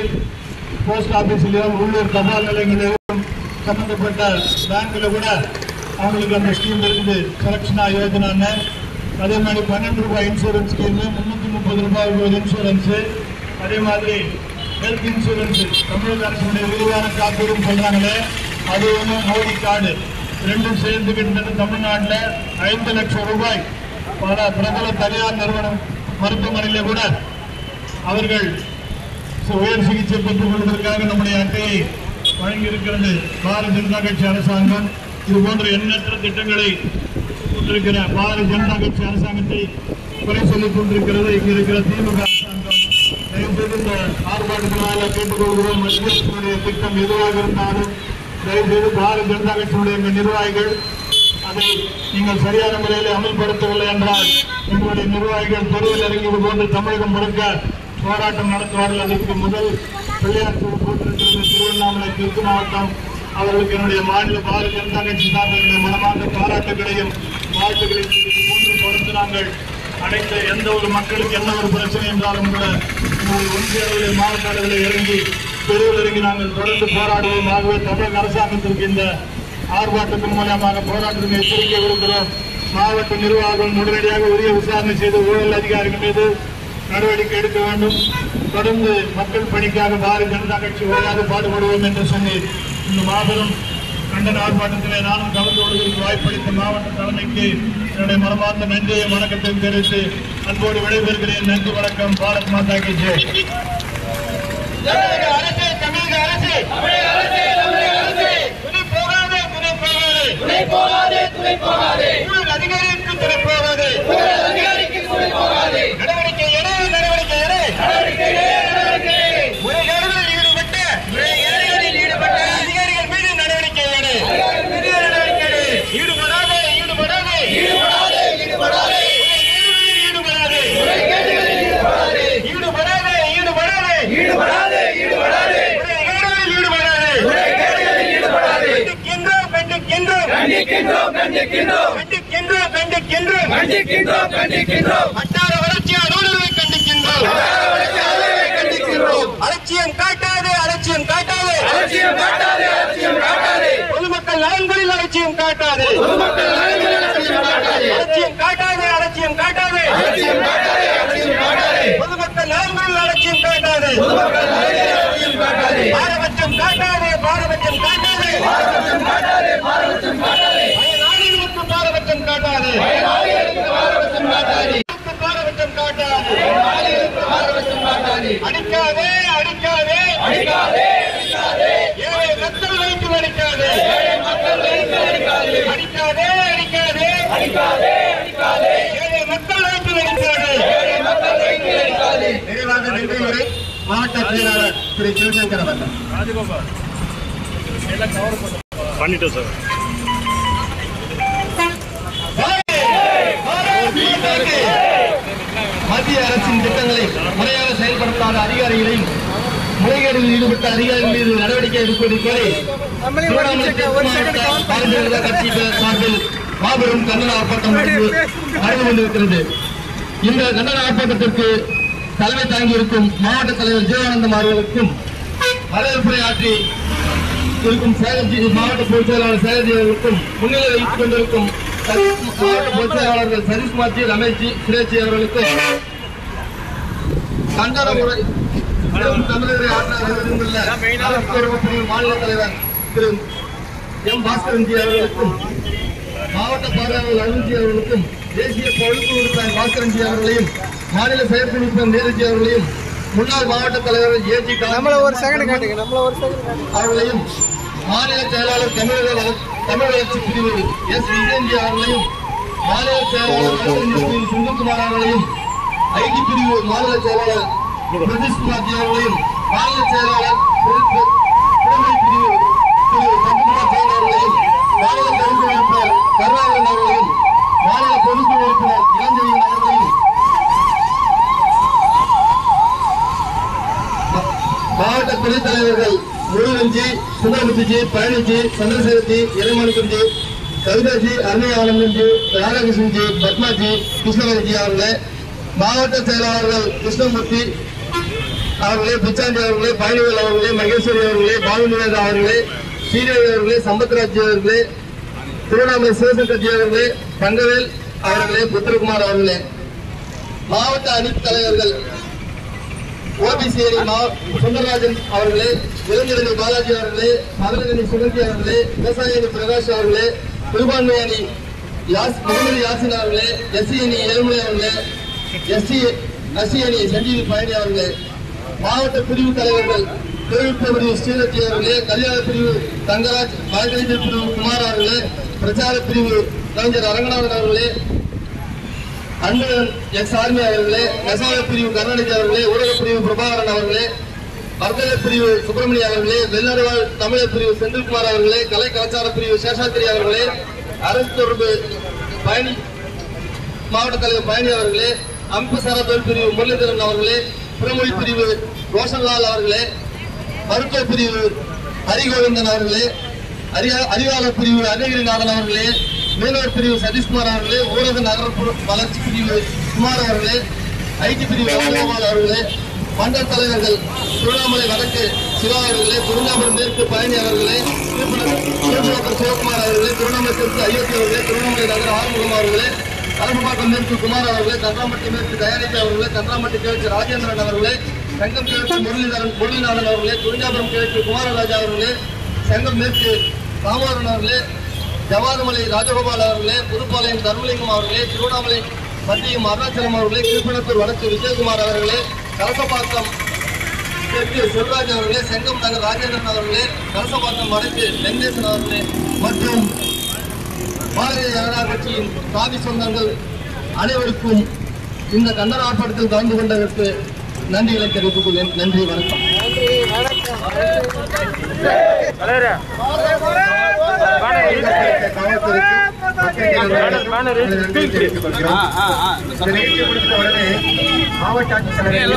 போஸ்ட் ஆபீஸ்லயும் உள்ளூர் தபால் நிலையங்களிலும் சம்பந்தப்பட்ட பேங்க்ல கூட அவங்களுக்கு அந்த ஸ்கீம் இருக்குது, சுரக்ஷனா யோஜனான்னு. அதே மாதிரி 12 ரூபாய் இன்சூரன்ஸ் ஸ்கீம், 330 ரூபாய் இன்சூரன்ஸ். அதே மாதிரி ஹெல்த் இன்சூரன்ஸ், தமிழக அரசுடைய விரிவான காப்பீடும் சொல்றாங்களே, அது ஒன்று மோடி கார்டு, ரெண்டும் சேர்ந்து கிட்டத்தட்ட தமிழ்நாட்டில் 5 லட்சம் ரூபாய் பல பிரபல தனியார் நிறுவனம் மருத்துவமனையில கூட அவர்கள் உயர் சிகிச்சை பெற்றுக் கொள்வதற்காக நம்முடைய அட்டையை வழங்கியிருக்கிறது பாரதிய ஜனதா கட்சி அரசாங்கம். இது போன்ற எண்ணற்ற திட்டங்களை கொண்டிருக்கிற பாரதிய ஜனதா கட்சி அரசாங்கத்தை குறை சொல்லிக் கொண்டிருக்கிறது இங்கு இருக்கிற திமுக அரசாங்கம். தயவுசெய்து இந்த ஆர்ப்பாட்டத்தினால கேட்டுக்கொள்கிறோம், மத்திய அரசுடைய திட்டம் எதுவாக இருந்தாலும் தயவுசெய்து பாரதிய ஜனதா கட்சியினுடைய எங்கள் நிர்வாகிகள் அதை நீங்கள் சரியான முறையில் அமல்படுத்தவில்லை என்றால் எங்களுடைய நிர்வாகிகள் தெருவில் இறங்கி இது போன்று தமிழகம் முழுக்க போராட்டம் நடத்துவார்கள். அதற்கு முதல் பிள்ளையார் போட்டிருக்கிறது திருவண்ணாமலை தெற்கு மாவட்டம். அவர்களுக்கு என்னுடைய மாநில பாரதிய ஜனதா கட்சி சார்ந்த மனமார்ந்த பாராட்டுகளையும் வாழ்த்துக்களையும் போன்று தொடர்ந்து நாங்கள் அனைத்த எந்த ஒரு மக்களுக்கு என்ன ஒரு பிரச்சனை என்றாலும் கூட ஒன்றிய அளவில் மாவட்ட அளவில் இறங்கி தெருவில் இறங்கி நாங்கள் தொடர்ந்து போராடுவோம். ஆகவே தமிழக அரசாங்கத்திற்கு இந்த ஆர்ப்பாட்டத்தின் மூலமாக போராட்டத்திற்கு எச்சரிக்கை விடுக்கிறோம். மாவட்ட நிர்வாகம் உடனடியாக உரிய விசாரணை செய்து ஊழல் அதிகாரிகள் மீது நடவடிக்கை எடுக்க வேண்டும். தொடர்ந்து மக்கள் பணிக்காக பாரதிய ஜனதா கட்சி ஓயாது பாடுபடுவோம் என்று சொல்லி இந்த மாபெரும் கண்டன ஆர்ப்பாட்டத்திலே நானும் கலந்து கொள்வதற்கு வாய்ப்பளித்த மாவட்ட தலைமைக்கு என்னுடைய மனமார்ந்த நன்றியை வணக்கத்தையும் தெரிவித்து அன்போடு விடைபெறுகிறேன். நன்றி, வணக்கம். பாரத் மாதா கி ஜெய். அதிகாரிக்கு துணை போகாது, நடவடிக்கை முறைகேடுகளில் ஈடுபட்ட அதிகாரிகள் மீது நடவடிக்கை ஈடுபடாதே கண்டிக்கின்றோம். வட்டார வளர்ச்சியாளர்களை கண்டிக்கின்றோம். அலட்சியம் காட்டாதே, அலட்சியம் காட்டாதே, பொதுமக்கள் நலன்களில் அலட்சியம் காட்டாதே, அலட்சியம் காட்டாதே, அலட்சியம் காட்டாதே, பொதுமக்கள் நலன்களில் அலட்சியம் காட்டாதே, பாரபட்சம் காட்டாதே, பாரபட்சம் காட்டாதே, நாடுகளுக்கு பாரபட்சம் காட்டாதே, பாரபட்சம் காட்டாதே, அடிக்காதே, அடிக்காதே, ஏழை மக்கள் வைத்து அடிக்காதே, அடிக்காதே, அடிக்காதே, ஏழை மக்கள் வைத்து அடிக்காதே. நிறைவாக நன்றி உரை மாவட்ட செயலாளர் திரு சிவசங்கர் அவர்கள். பண்ணிட்டோம் சார். மத்திய அரசின் திட்டங்களை முறையாக செயல்படுத்தாத அதிகாரிகளையும் முறைகேடுகளில் ஈடுபட்ட அதிகாரிகள் மீது நடவடிக்கை எடுப்பதை கோரி பாரதிய ஜனதா கட்சி சார்பில் மாபெரும் கண்டன ஆர்ப்பாட்டம் நடந்து கொண்டிருக்கிறது. இந்த கண்டன ஆர்ப்பாட்டத்திற்கு தலைமை தாங்கியிருக்கும் மாவட்ட தலைவர் ஜீவானந்தம் அவர்களுக்கும் வரவேற்புரை ஆற்றி இருக்கும் மாவட்ட பொதுச் செயலாளர் சேகர்ஜி அவர்களுக்கும் முன்னிலை வைத்துக் கொண்டிருக்கும் மாவட்ட பொதுச் செயலாளர்கள் சதீஷ்குமார்ஜி, ரமேஷ்ஜி, சுரேஷ்ஜி அவர்களுக்கும் கண்டன உரை தமிழரை ஆற்ற மாநில தலைவர் திரு எம் பாஸ்கரன்ஜி அவர்களுக்கும் மாவட்ட பார்வையாளர் அருண்ஜி அவர்களுக்கும் தேசிய பொறுப்பு உறுப்பினர் பாஸ்கரன்ஜி அவர்களையும் மாநில செயற்குழு உறுப்பினர் நீரஜி அவர்களையும் முன்னாள் மாவட்ட தலைவர் ஏஜி அவர்களையும் மாநில செயலாளர் தமிழ் வளர்ச்சி பிரிவு எஸ் விஜயந்தி அவர்களையும் மாநில செயலாளர் சுந்தர்குமார் அவர்களையும் ஐடி பிரிவு மாநில செயலாளர் பிரதீஷ்குமார்ஜி அவர்களையும் மாநில செயலாளர் புதுமை பிரிவு திரு சந்திரகுமார் ஜெயின் அவர்களையும் மாநில பொதுக்குழு உறுப்பினர் கருணாகரன் அவர்களையும் மாநில பொதுக்குழு உறுப்பினர் இளஞ்செழியன் அவர்களையும் மாவட்ட துணைத் தலைவர்கள் முருகன்ஜி, சுந்தரமுத்துஜி, பழனிஜி, சந்திரசேகர்ஜி, இறைமணிக்குஞ்சி, கவிதாஜி, அருணை ஆனந்தன்ஜி, ராதாகிருஷ்ணன்ஜி, பத்மாஜி, கிருஷ்ணவரிஜி அவர்களே, மாவட்ட செயலாளர்கள் கிருஷ்ணமூர்த்தி அவர்களே, பிச்சாண்டி அவர்களே, பழனிவேல் அவர்களே, மகேஸ்வரி அவர்களே, பாலுநிவேதா அவர்களே, ஸ்ரீதேவி அவர்களே, சம்பத்ராஜ் அவர்களே, திருவண்ணாமலை சிவசங்கர்ஜி அவர்களே, தங்கவேல் அவர்களே, புத்திரகுமார் அவர்களே, மாவட்ட அணித் தலைவர்கள் ஓபிசி சுந்தரராஜன் அவர்களே, இளைஞரணி பாலாஜி அவர்களே, மகளிரணி சுகந்தி அவர்களே, விவசாய அணி பிரகாஷ் அவர்களே, சிறுபான்மை அணி முகமது யாசின் அவர்களே, எஸ்சி அணி ஏழுமலை அவர்களே, எஸ்சி அணி சஞ்சீவி பழனி அவர்களே, மாவட்ட பிரிவு தலைவர்கள் தொழில்நுட்ப பிரிவு ஸ்ரீலட்சி அவர்களே, கல்யாண பிரிவு தங்கராஜ், வழக்கறிஞர் பிரிவு குமார் அவர்களே, பிரச்சார பிரிவு கலைஞர் அரங்கநாதன் அவர்களே, அன்பழகன் எக்ஸ் ஆர்மி அவர்களே, நெசவாள பிரிவு கருணாநிதி அவர்களே, ஊடக பிரிவு பிரபாகரன் அவர்களே, வர்த்தக பிரிவு சுப்பிரமணிய அவர்களே, வெளிநாடுவாழ் தமிழர் பிரிவு செந்தில்குமார் அவர்களே, கலை கலாச்சார பிரிவு சேஷாத்திரி அவர்களே, அரசு தொடர்பு பயணி மாவட்ட தலைவர் பயணி அவர்களே, அமைப்பு சாரா தொழில் பிரிவு முரளிதரன் அவர்களே, புறமொழி பிரிவு ரோஷன்லால் அவர்களே, மருத்துவ பிரிவு ஹரிகோவிந்தன் அவர்களே, அறிவாளர் பிரிவு அருணகிரிநாதன் அவர்களே, மீனவர் பிரிவு சதீஷ்குமார் அவர்களே, ஊரக நகர்ப்புற வளர்ச்சி பிரிவு குமார் அவர்களே, ஐடி பிரிவு ராஜகோபால் அவர்களே, மண்டல தலைவர்கள் திருவண்ணாமலை வடக்கு சிவா அவர்களே, திருவண்ணாமலை மேற்கு பழனி அவர்களே, திருப்பூர் சிவகுமார் அவர்களே, திருவண்ணாமலை தெற்கு அயோத்தி அவர்களே, திருவண்ணாமலை நகர ஆறுமுகம் அவர்களே, கலம்பப்பாக்கம் மேற்கு குமார் அவர்களே, கன்றாம்பட்டி மேற்கு தயாரிப்பு அவர்களே, கன்றாம்பட்டி கிழக்கு ராஜேந்திரன் அவர்களே, சங்கம் கிழக்கு முரளிநாதன் அவர்களே, குறிஞ்சாபுரம் கிழக்கு குமாரராஜா அவர்களே, சங்கம் மேற்கு ராமவரன் அவர்களே, ஜவாதுமலை ராஜகோபால் அவர்களே, புதுப்பாளையம் தர்மலிங்கம் அவர்களே, திருவண்ணாமலை மத்தியம் அருணாச்சலம் அவர்களே, கீழ்பணத்தூர் வடக்கு விஜயகுமார் அவர்களே, கலசப்பாக்கம் தெற்கு செல்வராஜ் அவர்களே, செங்கம் நகர் ராஜேந்திரன் அவர்களே, கலசப்பாக்கம் வடக்கு வெங்கடேசன் அவர்களே மற்றும் பாரதிய ஜனதா கட்சியின் சாதி சொந்தங்கள் அனைவருக்கும் இந்த கண்டன ஆர்ப்பாட்டத்தில் கலந்து கொண்டதற்கு நன்றிகளை தெரிவித்துக் கொள்கிறேன். நன்றி, வணக்கம். மாவட்ட ஆட்சித்தலைவர்